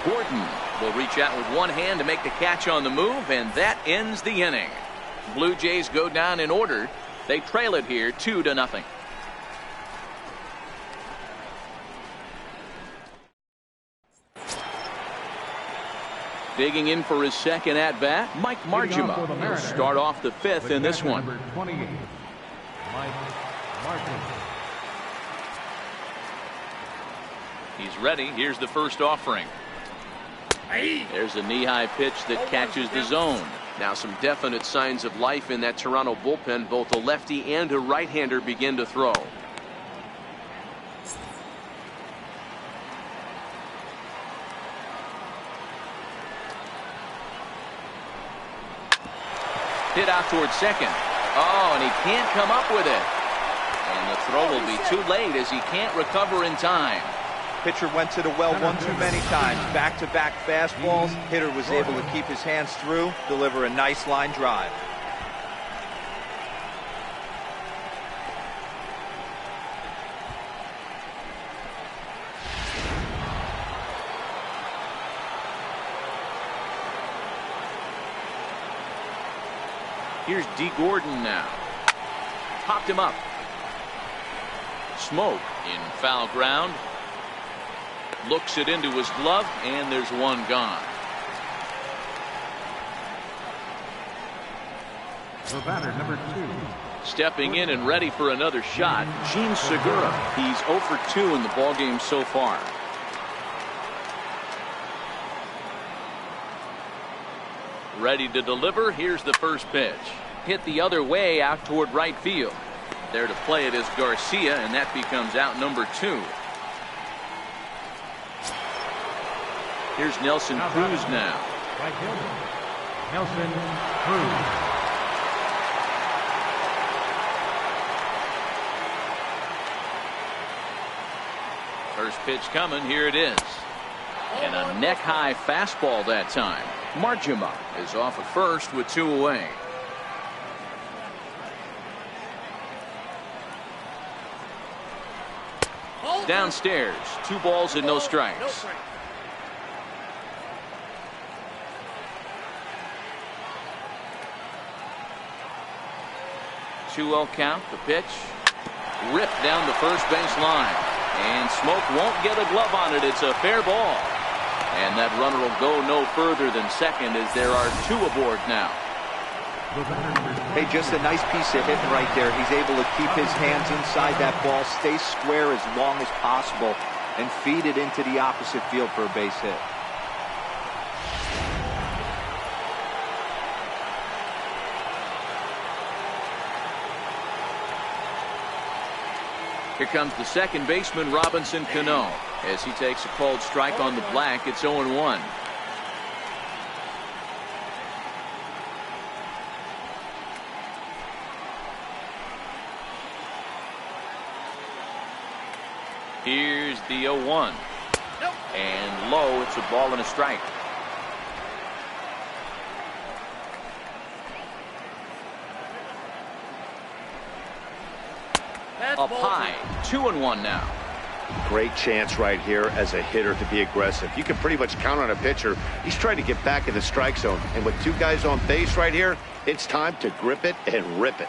Gordon will reach out with one hand to make the catch on the move, and that ends the inning. Blue Jays go down in order. They trail it here 2-0. Digging in for his second at-bat, Mike Margima will start off the fifth in this one. Number 28, Mike Margima. He's ready. Here's the first offering. There's a knee-high pitch that catches the zone. Now some definite signs of life in that Toronto bullpen. Both a lefty and a right-hander begin to throw. Hit out towards second. Oh, and he can't come up with it. And the throw will be too late as he can't recover in time. Pitcher went to the well one too many times. Back-to-back fastballs. Hitter was able to keep his hands through, deliver a nice line drive. Here's D. Gordon now. Popped him up. Smoke in foul ground. Looks it into his glove, and there's one gone. The batter, number 2. Stepping in and ready for another shot, Gene Segura. He's 0 for 2 in the ballgame so far. Ready to deliver. Here's the first pitch. Hit the other way out toward right field. There to play it is Garcia, and that becomes out number 2. Here's Nelson Cruz now. Right fielder, Nelson Cruz. First pitch coming. Here it is. And a neck-high fastball that time. Margima is off at first with 2 away. Downstairs, 2 balls and no strikes. Two-0 count. The pitch ripped down the first base line, and Smoke won't get a glove on it. It's a fair ball, and that runner will go no further than second as there are 2 aboard now. Hey, just a nice piece of hitting right there. He's able to keep his hands inside that ball, stay square as long as possible, and feed it into the opposite field for a base hit. Here comes the second baseman, Robinson Cano. As he takes a called strike on the black, it's 0-1. Here's the 0-1. And low, it's a ball and a strike. Up high, 2-1 now. Great chance right here as a hitter to be aggressive. You can pretty much count on a pitcher. He's trying to get back in the strike zone. And with two guys on base right here, it's time to grip it and rip it.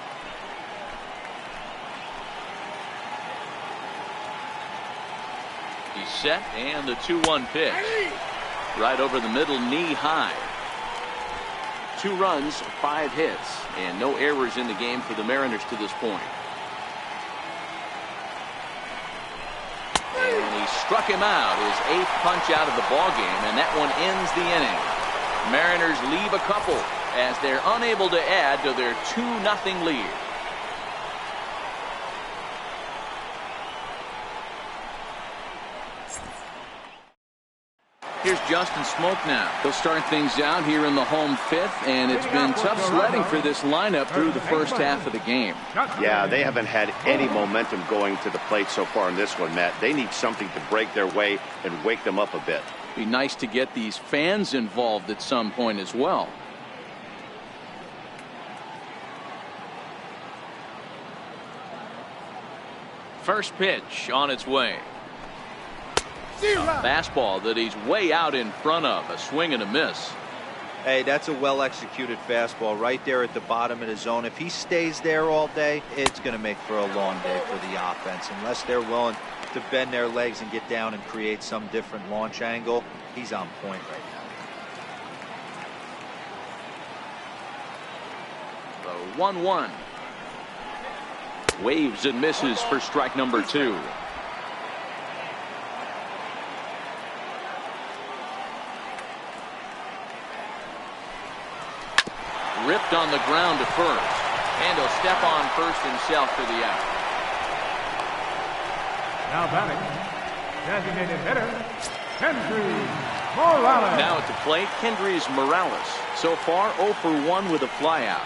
He's set, and the 2-1 pitch. Right over the middle, knee high. 2 runs, 5 hits, and no errors in the game for the Mariners to this point. And he struck him out, his 8th punch out of the ballgame, and that one ends the inning. Mariners leave a couple as they're unable to add to their 2-0 lead. Here's Justin Smoke now. He'll start things out here in the home 5th, and it's been tough sledding for this lineup through the first half of the game. Yeah, they haven't had any momentum going to the plate so far in this one, Matt. They need something to break their way and wake them up a bit. Be nice to get these fans involved at some point as well. First pitch on its way. A fastball that he's way out in front of. A swing and a miss. Hey, that's a well-executed fastball right there at the bottom of the zone. If he stays there all day, it's going to make for a long day for the offense. Unless they're willing to bend their legs and get down and create some different launch angle, he's on point right now. The 1-1. Waves and misses for strike number 2. Ripped on the ground to first, and he'll step on first himself for the out. Now batting, designated hitter, Kendrys Morales. Now at the plate, Kendrys Morales. So far, 0 for 1 with a flyout.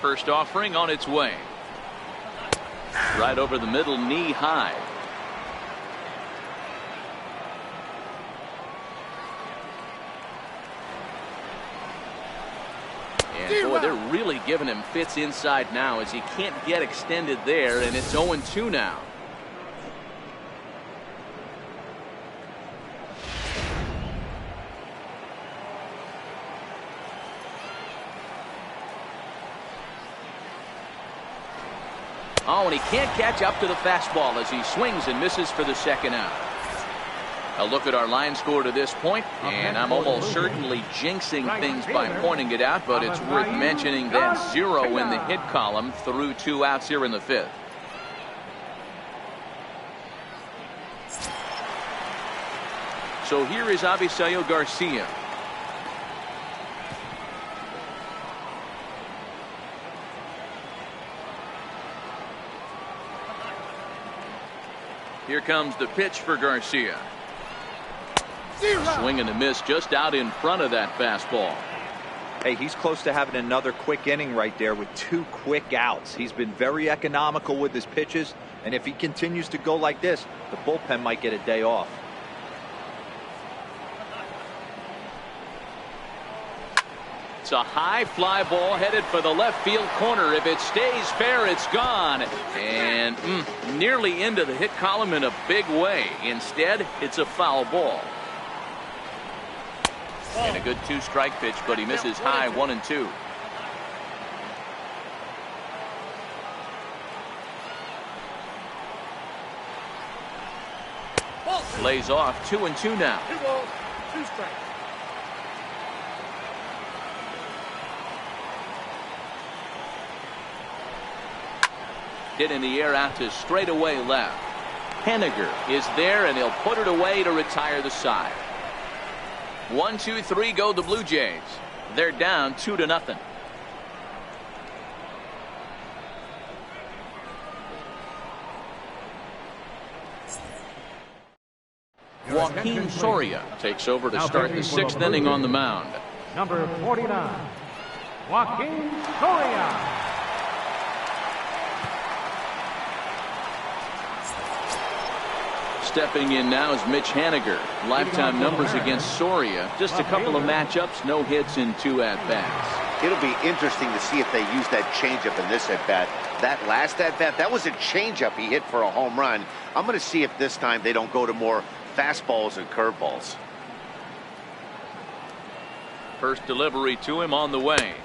First offering on its way. Right over the middle, knee high. And boy, they're really giving him fits inside now as he can't get extended there, and it's 0-2 now. Oh, and he can't catch up to the fastball as he swings and misses for the second out. A look at our line score to this point, and I'm almost certainly jinxing things by pointing it out, but it's worth mentioning that 0 in the hit column through 2 outs here in the 5th. So here is Avisaíl Garcia. Here comes the pitch for Garcia. Swing and a miss just out in front of that fastball. Hey, he's close to having another quick inning right there with 2 quick outs. He's been very economical with his pitches, and if he continues to go like this, the bullpen might get a day off. It's a high fly ball headed for the left field corner. If it stays fair, it's gone. And nearly into the hit column in a big way. Instead, it's a foul ball. And a good 2-strike pitch, but he misses high 1-2. Lays off 2-2 now. 2 strikes. Hit in the air out to straightaway left. Henniger is there, and he'll put it away to retire the side. 1, 2, 3 go the Blue Jays. They're down 2-0. Joaquin Soria takes over to start the 6th inning on the mound. Number 49, Joaquin Soria. Stepping in now is Mitch Haniger. Lifetime numbers against Soria. Just a couple of matchups, no hits in 2 at-bats. It'll be interesting to see if they use that changeup in this at-bat. That last at-bat, that was a changeup he hit for a home run. I'm going to see if this time they don't go to more fastballs and curveballs. First delivery to him on the way.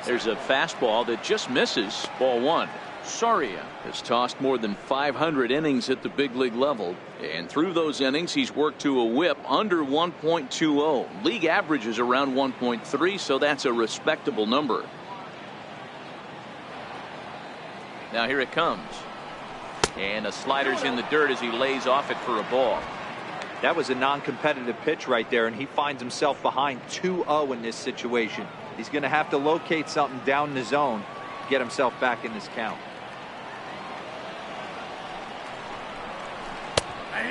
There's a fastball that just misses. Ball 1. Soria has tossed more than 500 innings at the big league level, and through those innings he's worked to a whip under 1.20. League average is around 1.3, so that's a respectable number. Now here it comes, and a slider's in the dirt as he lays off it for a ball. That was a non-competitive pitch right there, and he finds himself behind 2-0 in this situation. He's going to have to locate something down the zone to get himself back in this count.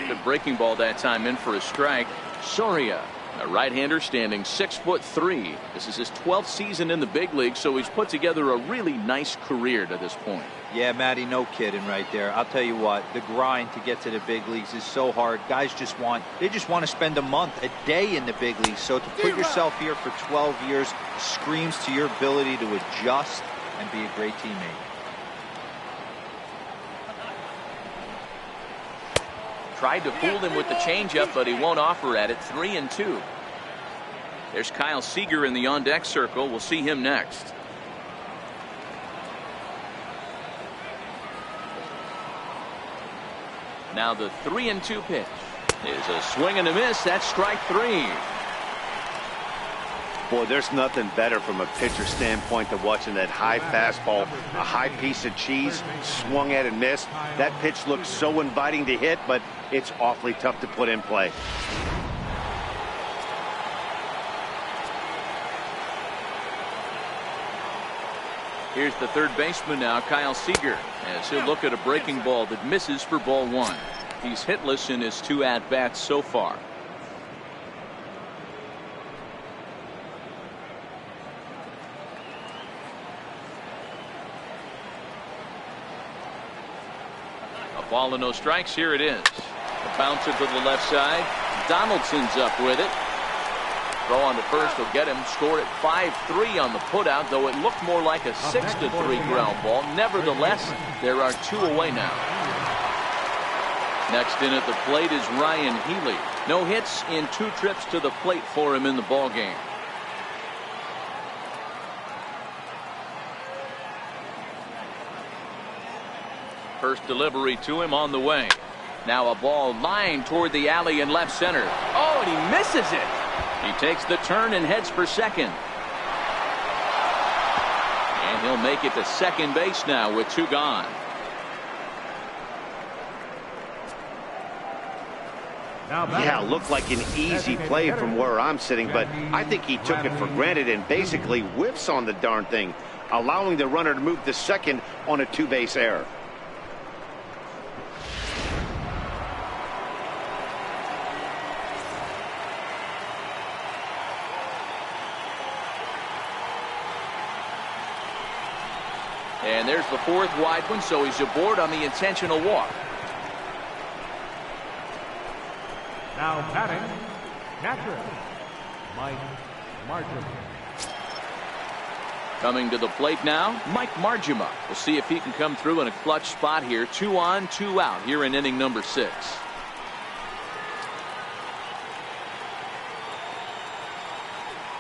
The breaking ball that time in for a strike. Soria, a right-hander standing 6'3". This is his 12th season in the big league, so he's put together a really nice career to this point. Yeah, Matty, no kidding right there. I'll tell you what, the grind to get to the big leagues is so hard. Guys just want to spend a month, a day in the big leagues. So to put yourself here for 12 years screams to your ability to adjust and be a great teammate. Tried to fool him with the changeup, but he won't offer at it. 3-2. There's Kyle Seager in the on-deck circle. We'll see him next. Now the 3-2 pitch is a swing and a miss. That's strike 3. Boy, there's nothing better from a pitcher standpoint than watching that high fastball, a high piece of cheese, swung at and missed. That pitch looks so inviting to hit, but it's awfully tough to put in play. Here's the third baseman now, Kyle Seager, as he'll look at a breaking ball that misses for ball 1. He's hitless in his 2 at-bats so far. A ball and no strikes. Here it is. A bouncer to the left side. Donaldson's up with it. Throw on to first will get him. Scored at 5-3 on the putout, though it looked more like a 6-3 ground ball. Nevertheless, there are 2 away now. Next in at the plate is Ryan Healy. No hits in 2 trips to the plate for him in the ball game. First delivery to him on the way. Now a ball lined toward the alley in left center. Oh, and he misses it. He takes the turn and heads for second. And he'll make it to second base now with 2 gone. Yeah, looked like an easy play from where I'm sitting, but I think he took it for granted and basically whiffs on the darn thing, allowing the runner to move to second on a 2-base error. And there's the 4th wide one, so he's aboard on the intentional walk. Now batting, catcher, Mike Marjima. Coming to the plate now, Mike Marjima. We'll see if he can come through in a clutch spot here. 2 on, 2 out here in inning number 6.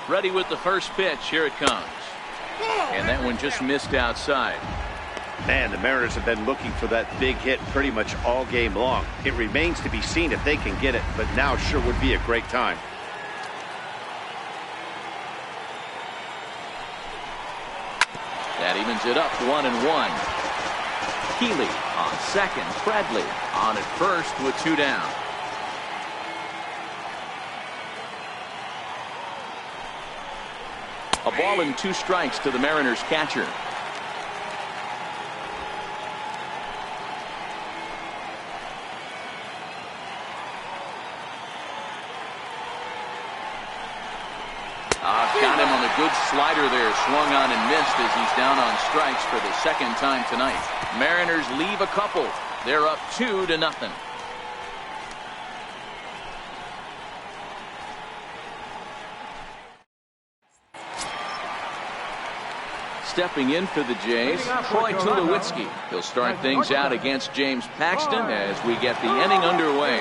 Ready with the first pitch. Here it comes. And that one just missed outside. Man, the Mariners have been looking for that big hit pretty much all game long. It remains to be seen if they can get it, but now sure would be a great time. That evens it up 1-1. Healy on second. Bradley on at first with 2 down. A ball and 2 strikes to the Mariners catcher. Got him on a good slider there. Swung on and missed as he's down on strikes for the 2nd time tonight. Mariners leave a couple. They're up 2-0. Stepping in for the Jays, Troy Tulowitzki. He'll start things out against James Paxton as we get the inning underway.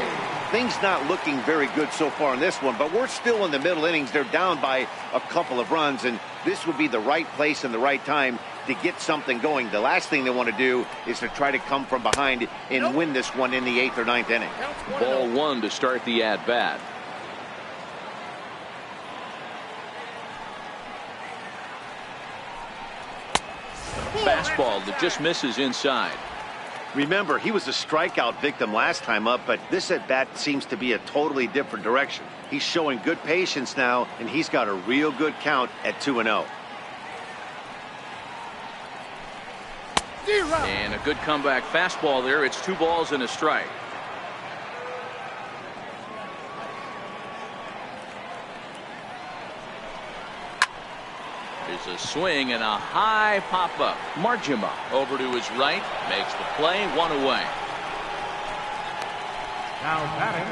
Things not looking very good so far in this one, but we're still in the middle innings. They're down by a couple of runs, and this would be the right place and the right time to get something going. The last thing they want to do is to try to come from behind and win this one in the 8th or 9th inning. Ball 1 to start the at-bat. Fastball that just misses inside. Remember, he was a strikeout victim last time up, but this at-bat seems to be a totally different direction. He's showing good patience now, and he's got a real good count at 2-0. And a good comeback fastball there. It's 2 balls and a strike. There's a swing and a high pop-up. Margima over to his right. Makes the play. 1 away. Now batting,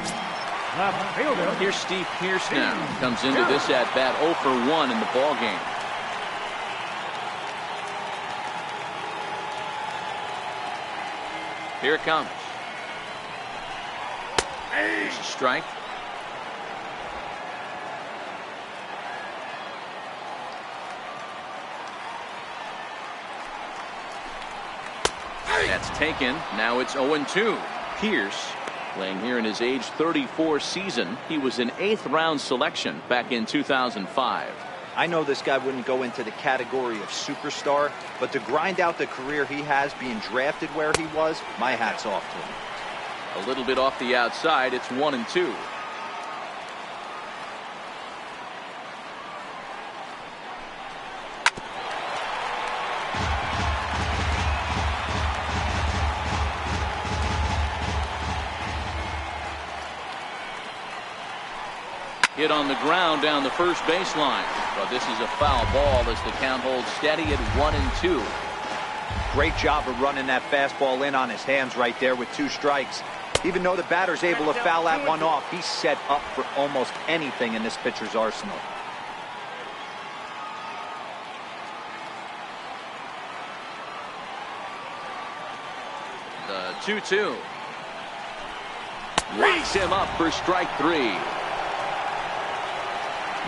left fielder. Here's Steve Pearce now. Comes into this at-bat 0 for 1 in the ballgame. Here it comes. There's a strike. That's taken. Now it's 0-2. Pierce playing here in his age 34 season. He was an 8th round selection back in 2005. I know this guy wouldn't go into the category of superstar, but to grind out the career he has being drafted where he was, my hat's off to him. A little bit off the outside. It's 1-2. Hit on the ground down the first baseline. But this is a foul ball as the count holds steady at 1-2. Great job of running that fastball in on his hands right there with 2 strikes. Even though the batter's able to foul that one off, he's set up for almost anything in this pitcher's arsenal. The 2-2. Wakes him up for strike 3.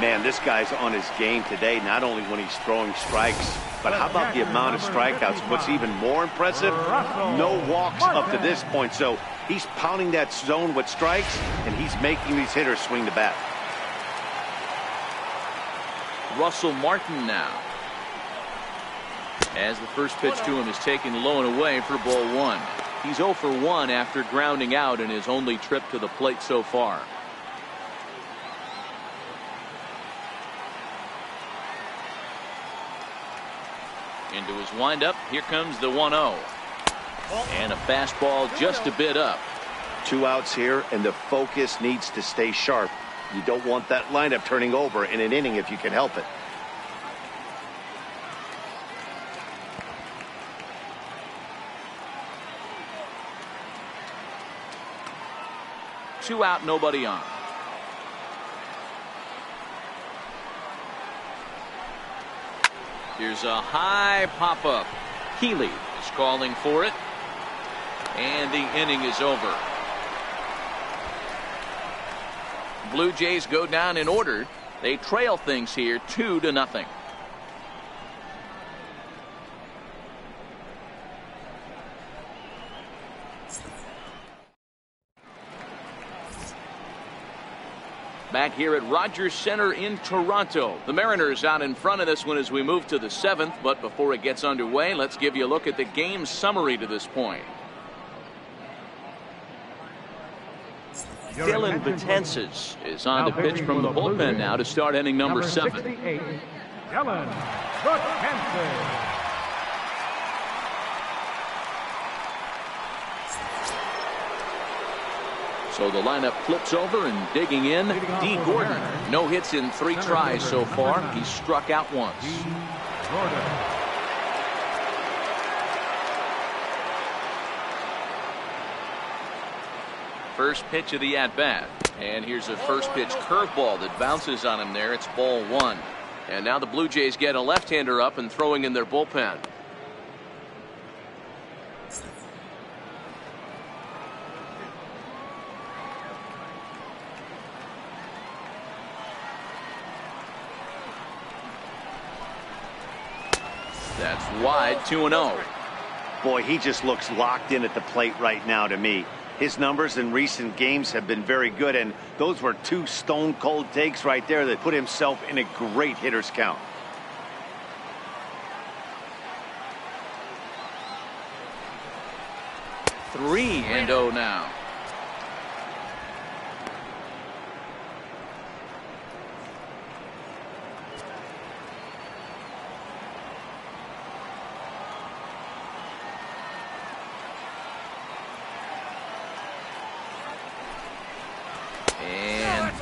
Man, this guy's on his game today, not only when he's throwing strikes, but how about the amount of strikeouts? What's even more impressive, no walks up to this point. So he's pounding that zone with strikes, and he's making these hitters swing the bat. Russell Martin now. As the first pitch to him is taken low and away for ball 1. He's 0 for 1 after grounding out in his only trip to the plate so far. Into his windup. Here comes the 1-0. And a fastball just a bit up. 2 outs here, and the focus needs to stay sharp. You don't want that lineup turning over in an inning if you can help it. Two out, nobody on. Here's a high pop-up. Healy is calling for it. And the inning is over. Blue Jays go down in order. They trail things here 2-0. Back here at Rogers Center in Toronto. The Mariners out in front of this one as we move to the 7th. But before it gets underway, let's give you a look at the game summary to this point. Dylan Betances is on the pitch from the bullpen now to start inning number 7. Ellen Hansen. So the lineup flips over and digging in. D. Gordon. No hits in 3 tries so far. He struck out once. First pitch of the at-bat. And here's a first pitch curveball that bounces on him there. It's ball 1. And now the Blue Jays get a left-hander up and throwing in their bullpen. That's wide, 2-0. Boy, he just looks locked in at the plate right now to me. His numbers in recent games have been very good, and those were 2 stone-cold takes right there that put himself in a great hitter's count. Three and 0 now.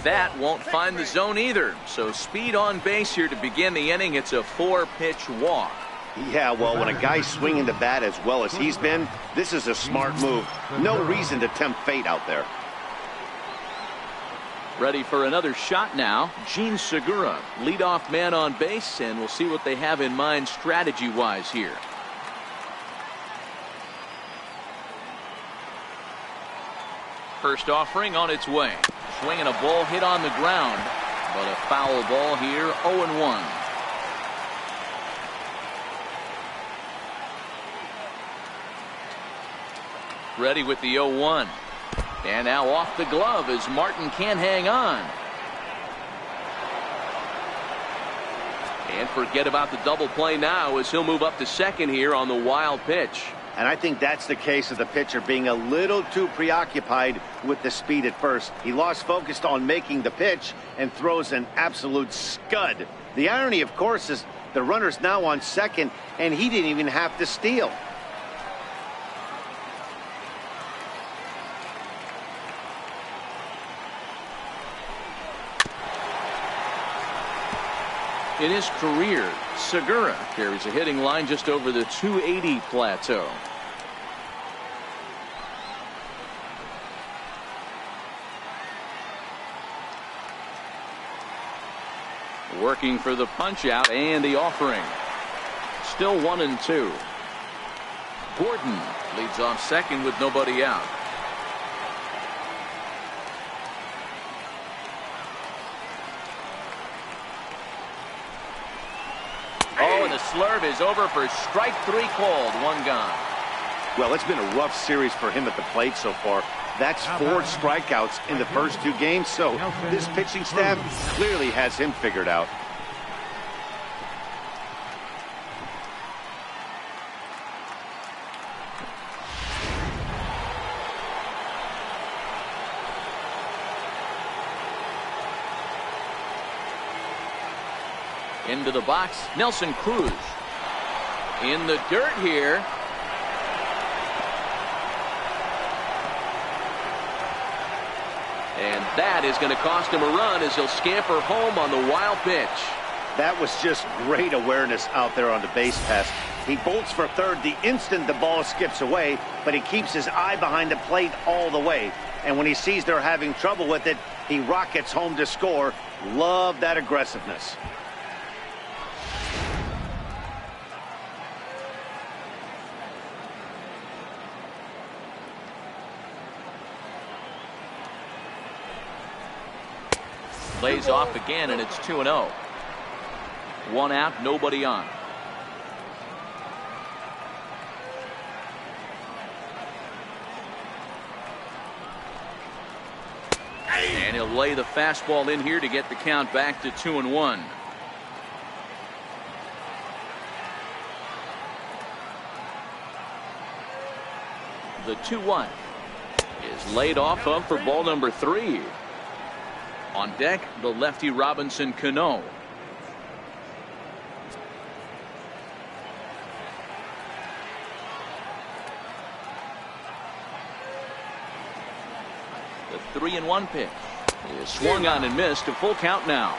That won't find the zone either. So speed on base here to begin the inning. It's a 4-pitch walk. Yeah, well, when a guy's swinging the bat as well as he's been, this is a smart move. No reason to tempt fate out there. Ready for another shot now. Gene Segura, leadoff man on base, and we'll see what they have in mind strategy-wise here. First offering on its way. Swinging a ball hit on the ground, but a foul ball here, 0-1. Ready with the 0-1. And now off the glove as Martin can't hang on. And forget about the double play now as he'll move up to second here on the wild pitch. And I think that's the case of the pitcher being a little too preoccupied with the speed at first. He lost focus on making the pitch and throws an absolute scud. The irony, of course, is the runner's now on second, and he didn't even have to steal. In his career, Segura carries a hitting line just over the 280 plateau. Working for the punch out and the offering. Still 1-2. Gordon leads off second with nobody out. Oh, and the slurve is over for strike 3 called. 1 gone. Well, it's been a rough series for him at the plate so far. That's 4 strikeouts in the first 2 games, so this pitching staff clearly has him figured out. Into the box, Nelson Cruz. In the dirt here. And that is going to cost him a run as he'll scamper home on the wild pitch. That was just great awareness out there on the base pass. He bolts for third the instant the ball skips away, but he keeps his eye behind the plate all the way. And when he sees they're having trouble with it, he rockets home to score. Love that aggressiveness. Lays off again, and it's 2-0. 1 out, nobody on. And he'll lay the fastball in here to get the count back to 2-1. The 2-1 is laid off of for ball number 3. On deck, the lefty Robinson Cano. The 3-1 pitch is swung on and missed. A full count now.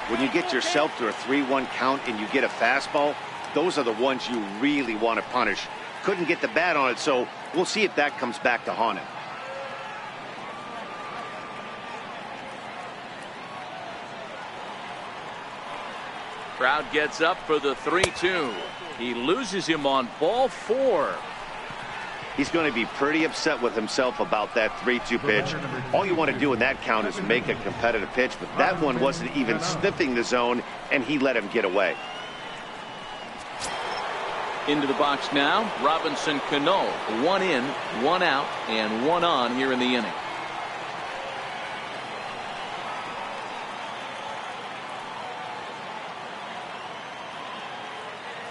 When you get yourself to a 3-1 count and you get a fastball, those are the ones you really want to punish. Couldn't get the bat on it, so we'll see if that comes back to haunt him. Crowd gets up for the 3-2. He loses him on ball 4. He's going to be pretty upset with himself about that 3-2 pitch. All you want to do in that count is make a competitive pitch, but that one wasn't even sniffing the zone, and he let him get away. Into the box now, Robinson Cano. 1 in, 1 out, and 1 on here in the inning.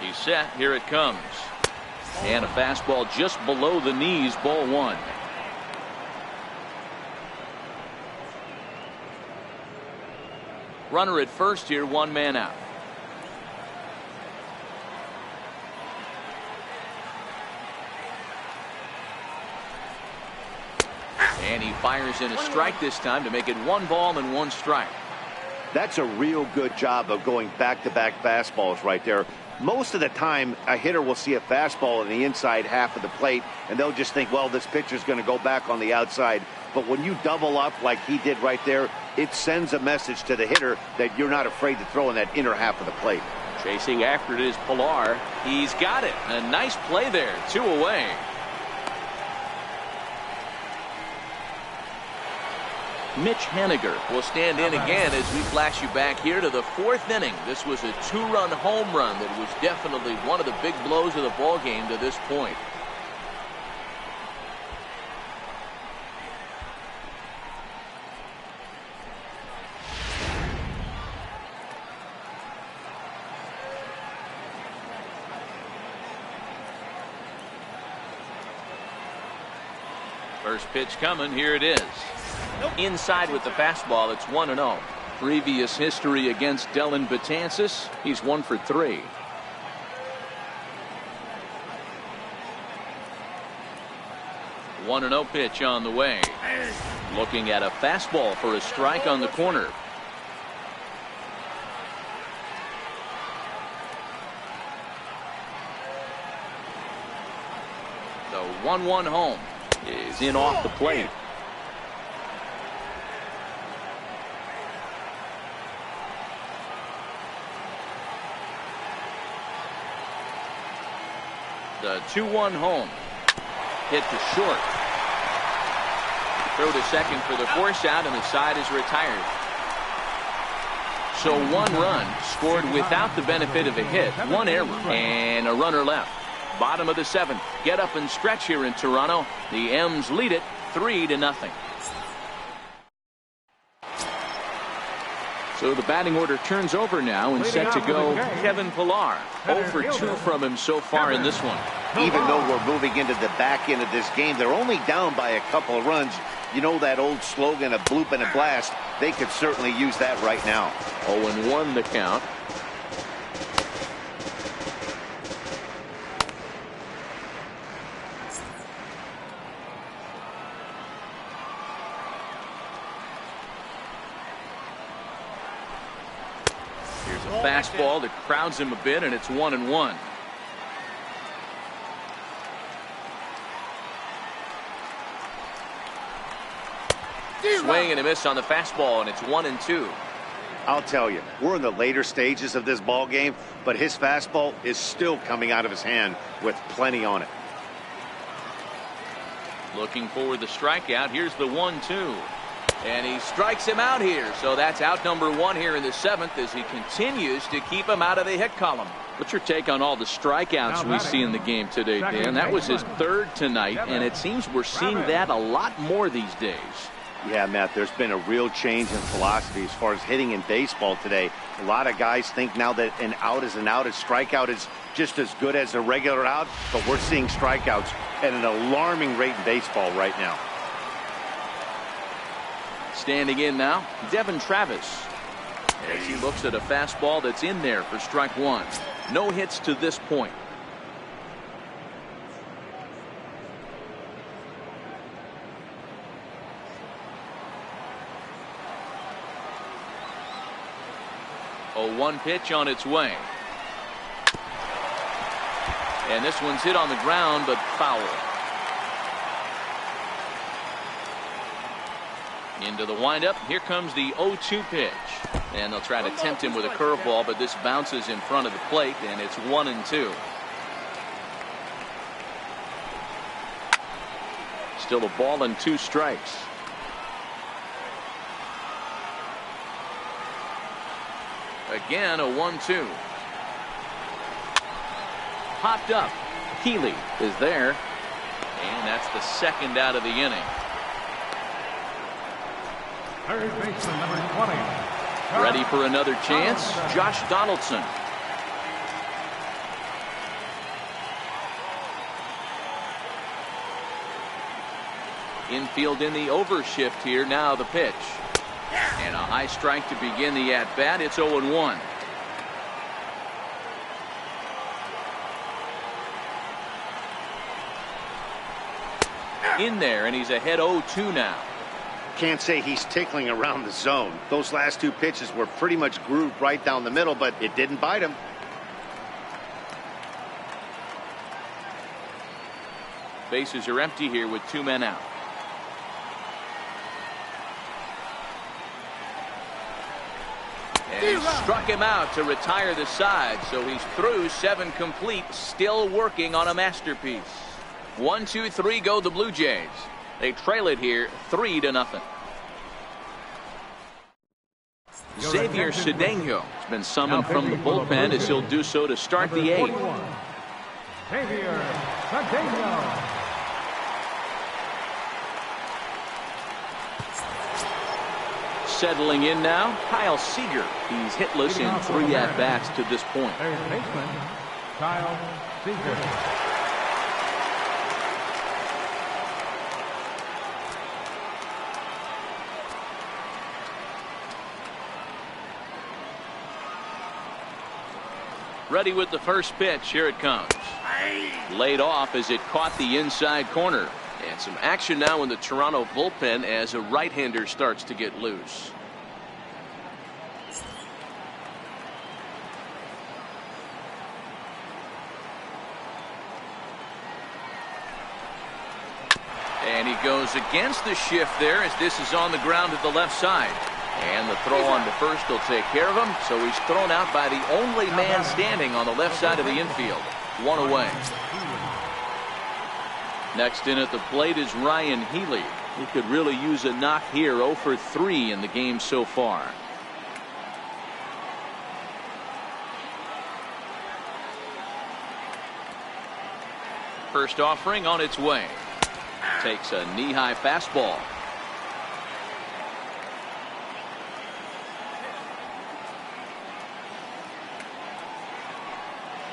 He's set. Here it comes. And a fastball just below the knees, ball 1. Runner at first here, 1 man out. And he fires in a strike this time to make it 1 ball and 1 strike. That's a real good job of going back-to-back fastballs right there. Most of the time, a hitter will see a fastball in the inside half of the plate, and they'll just think, well, this pitcher's going to go back on the outside. But when you double up like he did right there, it sends a message to the hitter that you're not afraid to throw in that inner half of the plate. Chasing after it is Pilar. He's got it. A nice play there. 2 away. Mitch Haniger will stand in again as we flash you back here to the 4th inning. This was a 2-run home run that was definitely one of the big blows of the ball game to this point. First pitch coming. Here it is. Inside with the fastball. It's 1-0. Previous history against Dellin Betances. He's 1 for 3. One 1-0 pitch on the way. Looking at a fastball for a strike on the corner. The 1-1 home is in off the plate. The 2-1 home. Hit to short. Throw to second for the force out, and the side is retired. So 1 run scored without the benefit of a hit. 1 error and a runner left. Bottom of the 7th. Get up and stretch here in Toronto. The M's lead it 3-0. So the batting order turns over now and set to go Kevin Pilar. 0 for 2 from him so far in this one. Even though we're moving into the back end of this game, they're only down by a couple of runs. You know that old slogan, a bloop and a blast. They could certainly use that right now. 0-1 the count. Fastball that crowds him a bit, and it's 1-1. Swing and a miss on the fastball, and it's 1-2. I'll tell you, we're in the later stages of this ball game, but his fastball is still coming out of his hand with plenty on it. Looking for the strikeout. Here's the 1-2. And he strikes him out here. So that's out number 1 here in the 7th as he continues to keep him out of the hit column. What's your take on all the strikeouts we see in the game today, Dan? That was his 3rd tonight, and it seems we're seeing that a lot more these days. Yeah, Matt, there's been a real change in philosophy as far as hitting in baseball today. A lot of guys think now that an out is an out, a strikeout is just as good as a regular out, but we're seeing strikeouts at an alarming rate in baseball right now. Standing in now, Devin Travis, as he looks at a fastball that's in there for strike 1. No hits to this point. 0-1 pitch on its way. And this one's hit on the ground, but foul. Into the windup. Here comes the 0-2 pitch. And they'll try to tempt him with a curveball, but this bounces in front of the plate, and it's 1-2. Still a ball and 2 strikes. Again, a 1-2. Popped up. Healy is there. And that's the second out of the inning. Third baseman, number 20. Ready for another chance, Josh Donaldson. Infield in the overshift here. Now the pitch. And a high strike to begin the at-bat. It's 0-1. In there, and he's ahead 0-2 now. Can't say he's tickling around the zone. Those last 2 pitches were pretty much grooved right down the middle, but it didn't bite him. Bases are empty here with 2 men out. And he struck him out to retire the side, so he's through 7 complete, still working on a masterpiece. 1, 2, 3 go the Blue Jays. They trail it here 3-0. Xavier Cedeno has been summoned from the bullpen as he'll do so to start the 8th. Xavier Cedeno. Settling in now, Kyle Seager. He's hitless in 3 at-bats to this point. Third baseman, Kyle Seager. Ready with the first pitch. Here it comes. Laid off as it caught the inside corner. And some action now in the Toronto bullpen as a right-hander starts to get loose. And he goes against the shift there as this is on the ground at the left side. And the throw on to first will take care of him. So he's thrown out by the only man standing on the left side of the infield. 1 away. Next in at the plate is Ryan Healy. He could really use a knock here. 0 for 3 in the game so far. First offering on its way. Takes a knee-high fastball.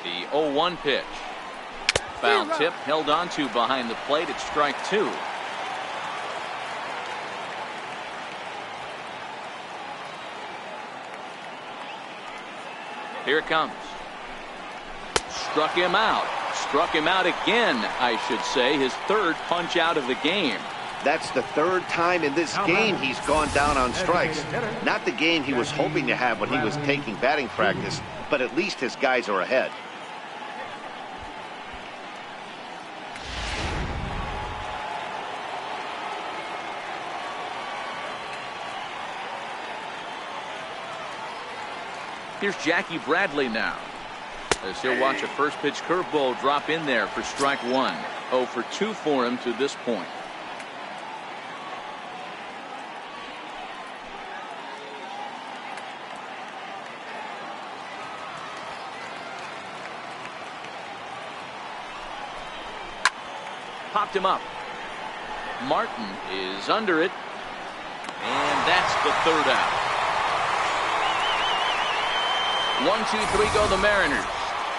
The 0-1 pitch. Foul tip held onto behind the plate at strike 2. Here it comes. Struck him out. Struck him out again, I should say. His 3rd punch out of the game. That's the 3rd time in this game he's gone down on strikes. Not the game he was hoping to have when he was taking batting practice, but at least his guys are ahead. Here's Jackie Bradley now, as he'll watch a first pitch curveball drop in there for strike 1. 0 for 2 for him to this point. Popped him up. Martin is under it, and that's the 3rd out. 1, 2, 3 go the Mariners,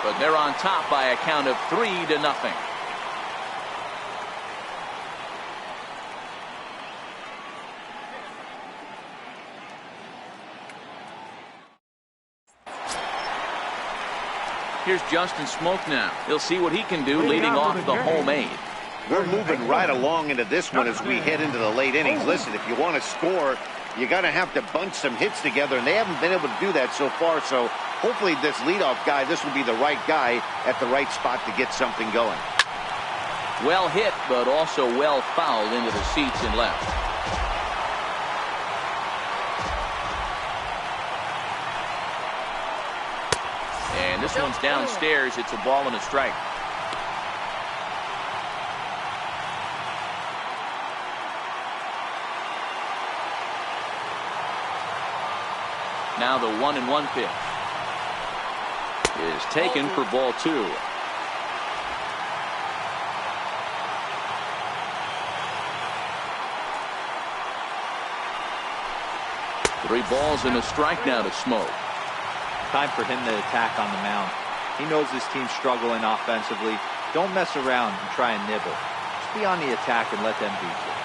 but they're on top by a count of 3-0. Here's Justin Smoke now. He'll see what he can do leading off the home 8. We're moving right along into this one as we head into the late innings. Listen, if you want to score, you got to have to bunch some hits together, and they haven't been able to do that so far. So hopefully this leadoff guy, this will be the right guy at the right spot to get something going. Well hit, but also well fouled into the seats and left. And this one's downstairs. It's a ball and a strike. Now the 1-1 pitch is taken for ball 2. Three balls and a strike now to Smoke. Time for him to attack on the mound. He knows his team's struggling offensively. Don't mess around and try and nibble. Just be on the attack and let them beat you.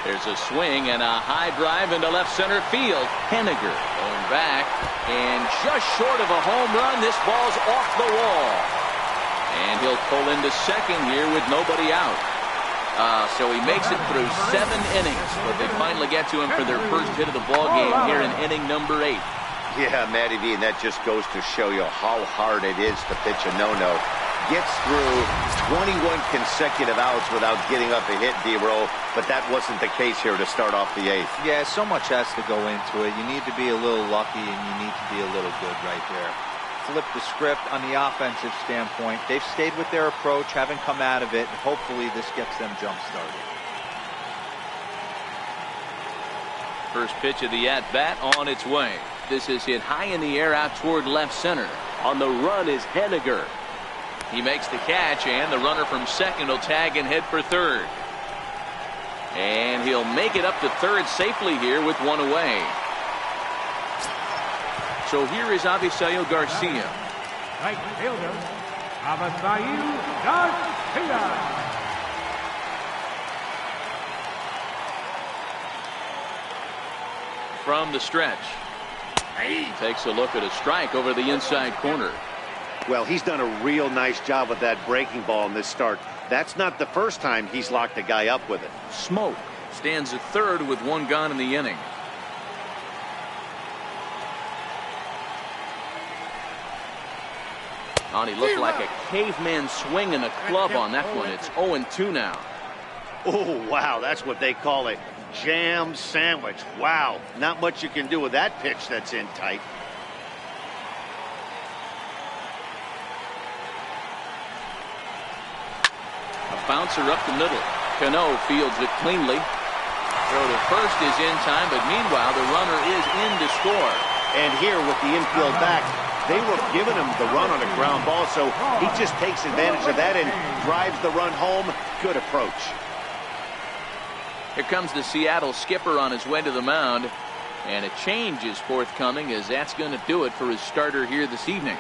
There's a swing and a high drive into left center field. Henniger going back, and just short of a home run. This ball's off the wall. And he'll pull into second here with nobody out. So he makes it through 7 innings, but they finally get to him for their first hit of the ball game here in inning number 8. Yeah, Matty V, and that just goes to show you how hard it is to pitch a no-no. Gets through 21 consecutive outs without getting up a hit, D-Roll, but that wasn't the case here to start off the 8th. Yeah, so much has to go into it. You need to be a little lucky, and you need to be a little good right there. Flip the script on the offensive standpoint. They've stayed with their approach, haven't come out of it, and hopefully this gets them jump-started. First pitch of the at-bat on its way. This is hit high in the air out toward left center. On the run is Henniger. He makes the catch, and the runner from second will tag and head for third. And he'll make it up to third safely here with one away. So here is Avisail Garcia. Right fielder, Avisail Garcia. From the stretch. He takes a look at a strike over the inside corner. Well, he's done a real nice job with that breaking ball in this start. That's not the first time he's locked a guy up with it. Smoke stands at third with one gone in the inning. Oh, he looked like a caveman swinging a club on that one. It's 0-2 now. Oh, wow, that's what they call a jam sandwich. Wow, not much you can do with that pitch that's in tight. A bouncer up the middle. Cano fields it cleanly. Throw to first is in time, but meanwhile the runner is in to score. And here with the infield back, they were giving him the run on a ground ball, so he just takes advantage of that and drives the run home. Good approach. Here comes the Seattle skipper on his way to the mound, and a change is forthcoming, as that's going to do it for his starter here this evening.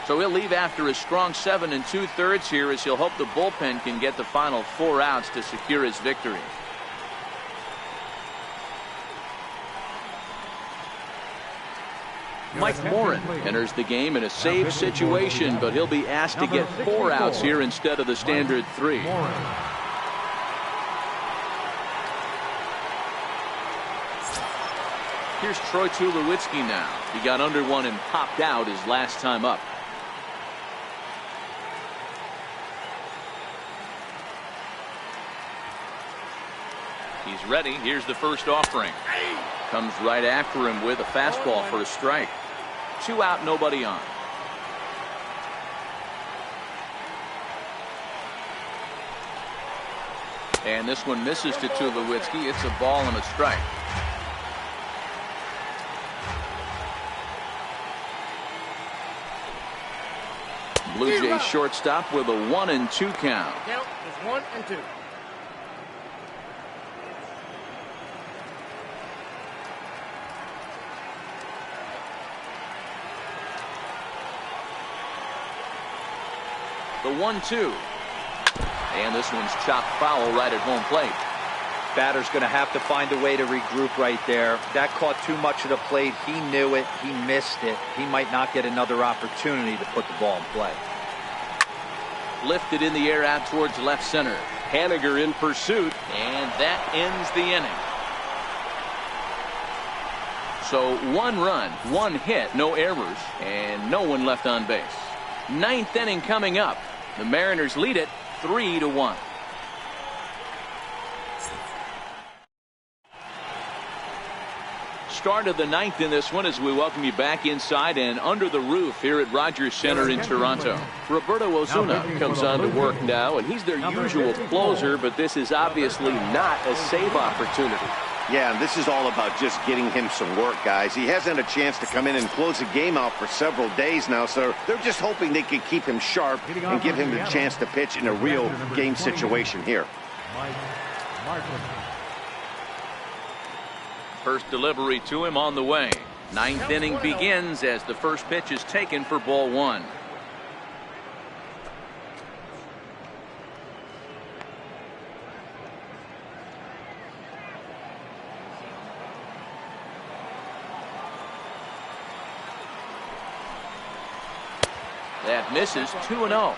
So he'll leave after a strong 7 2/3 here, as he'll hope the bullpen can get the final 4 outs to secure his victory. Mike Morin enters the game in a save situation, but he'll be asked to get 4 outs here instead of the standard 3. Here's Troy Tulowitzki now. He got under one and popped out his last time up. He's ready. Here's the first offering. Comes right after him with a fastball for a strike. 2 out, nobody on. And this one misses to Tulowitzki. It's a ball and a strike. Blue Jays shortstop with a 1-2 count. Count is 1-2. The 1-2. And this one's chopped foul right at home plate. Batter's going to have to find a way to regroup right there. That caught too much of the plate. He knew it. He missed it. He might not get another opportunity to put the ball in play. Lifted in the air out towards left center. Haniger in pursuit. And that ends the inning. So 1 run, 1 hit, no errors, and no one left on base. 9th inning coming up. The Mariners lead it 3-1. Start of the 9th in this one as we welcome you back inside and under the roof here at Rogers Center in Toronto. Roberto Osuna comes on to work now, and he's their usual closer, but this is obviously not a save opportunity. Yeah, and this is all about just getting him some work, guys. He hasn't had a chance to come in and close the game out for several days now, so they're just hoping they can keep him sharp and give him the chance to pitch in a real game situation here. First delivery to him on the way. 9th inning begins as the first pitch is taken for ball 1. That misses. 2-0.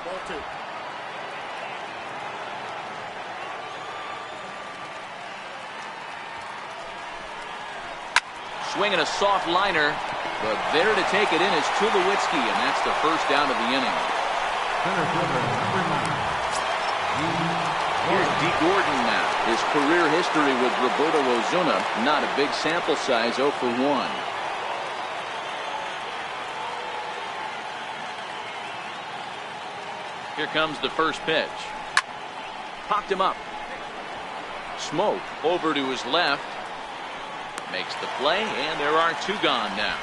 Swinging a soft liner, but there to take it in is Tulowitzki, and that's the first down of the inning. Here's D. Gordon now. His career history with Roberto Osuna, not a big sample size, 0 for 1. Here comes the first pitch. Popped him up. Smoke over to his left. Makes the play, and there are 2 gone now.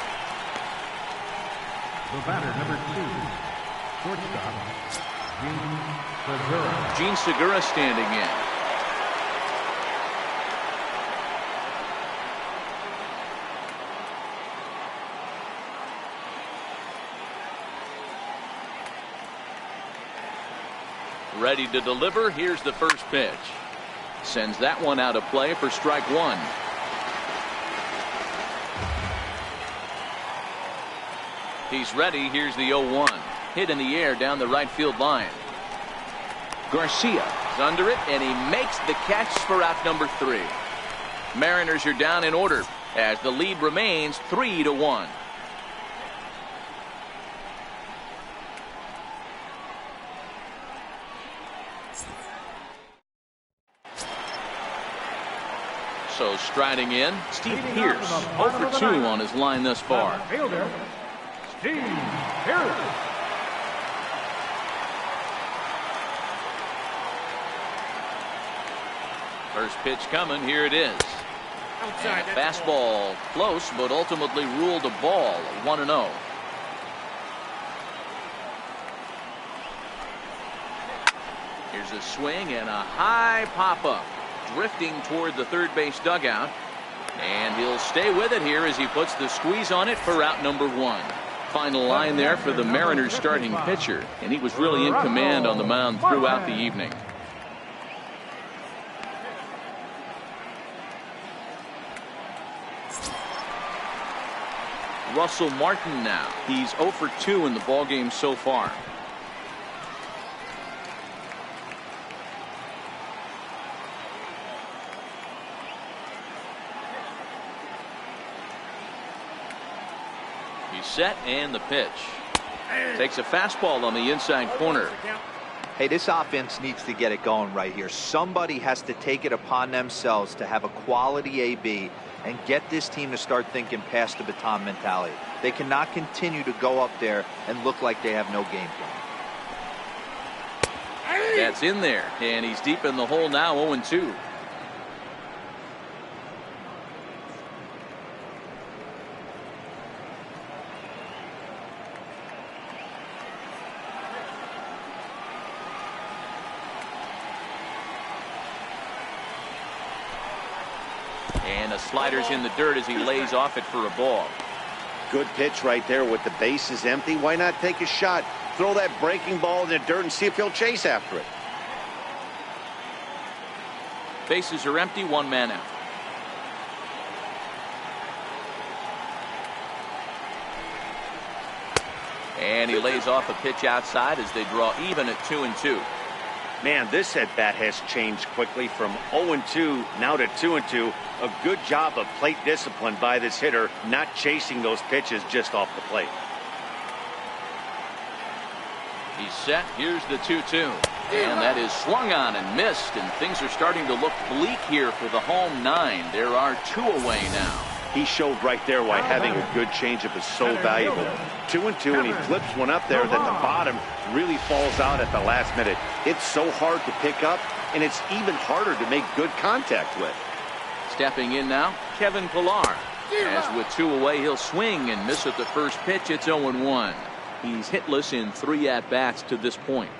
The batter, number 2, shortstop, Gene Segura standing in. Ready to deliver. Here's the first pitch. Sends that one out of play for strike 1. He's ready. Here's the 0-1. Hit in the air down the right field line. Garcia is under it, and he makes the catch for out number 3. Mariners are down in order as the lead remains 3-1. So striding in, Steve Pearce, 0 for 2 on his line thus far. fielder, Steve Pearce. First pitch coming. Here it is. And a fastball close, but ultimately ruled a ball. 1-0. Here's a swing and a high pop-up. Drifting toward the third base dugout. And he'll stay with it here as he puts the squeeze on it for out number 1. Final line there for the Mariners starting pitcher, and he was really in command on the mound throughout the evening. Russell Martin now. He's 0 for 2 in the ballgame so far. He's set, and the pitch. Takes a fastball on the inside corner. Hey, this offense needs to get it going right here. Somebody has to take it upon themselves to have a quality AB and get this team to start thinking past the baton mentality. They cannot continue to go up there and look like they have no game plan. That's in there, and he's deep in the hole now, 0-2. And a slider's in the dirt as he lays off it for a ball. Good pitch right there with the bases empty. Why not take a shot? Throw that breaking ball in the dirt and see if he'll chase after it. Bases are empty, 1 man out. And he lays off a pitch outside as they draw even at 2-2. Man, this at-bat has changed quickly from 0-2 now to 2-2. A good job of plate discipline by this hitter, not chasing those pitches just off the plate. He's set. Here's the 2-2. And that is swung on and missed, and things are starting to look bleak here for the home 9. There are 2 away now. He showed right there why having a good changeup is so valuable. 2-2, and he flips one up there that the bottom really falls out at the last minute. It's so hard to pick up, and it's even harder to make good contact with. Stepping in now, Kevin Pillar. As with 2 away, he'll swing and miss at the first pitch. It's 0-1. He's hitless in 3 at-bats to this point.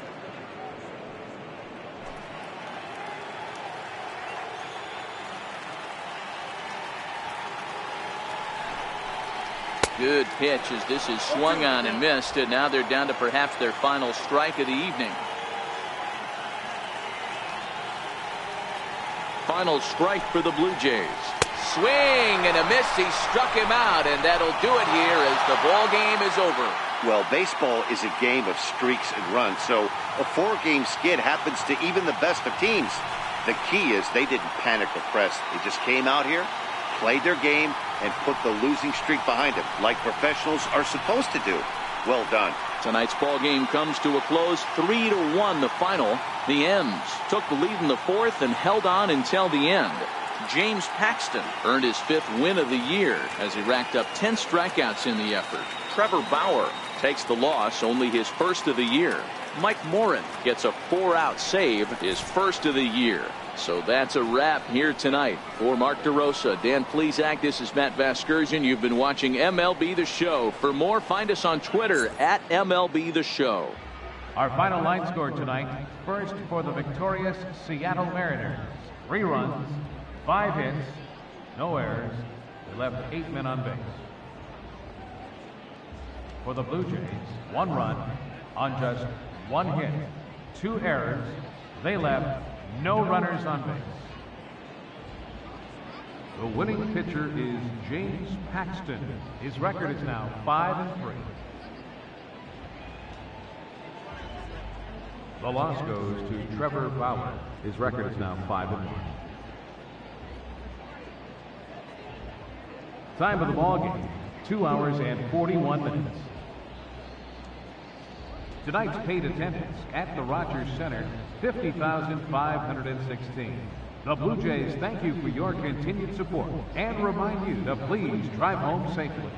Good pitch as this is swung on and missed, and now they're down to perhaps their final strike of the evening. Final strike for the Blue Jays. Swing and a miss. He struck him out, and that'll do it here as the ball game is over. Well, baseball is a game of streaks and runs, so a 4-game skid happens to even the best of teams. The key is they didn't panic or press. They just came out here, played their game, and put the losing streak behind them, like professionals are supposed to do. Well done. Tonight's ball game comes to a close, 3-1 the final. The M's took the lead in the 4th and held on until the end. James Paxton earned his 5th win of the year as he racked up 10 strikeouts in the effort. Trevor Bauer takes the loss, only his 1st of the year. Mike Morin gets a 4-out save, his 1st of the year. So that's a wrap here tonight. For Mark DeRosa, Dan Plesac, this is Matt Vasgersian. You've been watching MLB The Show. For more, find us on Twitter at MLB The Show. Our final line score tonight. First for the victorious Seattle Mariners. 3 runs, 5 hits, no errors. They left 8 men on base. For the Blue Jays, 1 run on just 1 hit, 2 errors. They left no runners on base. The winning pitcher is James Paxton. His record is now 5-3. The loss goes to Trevor Bauer. His record is now 5-1. Time of the ball game, 2 hours and 41 minutes. Tonight's paid attendance at the Rogers Center, 50,516. The Blue Jays thank you for your continued support and remind you to please drive home safely.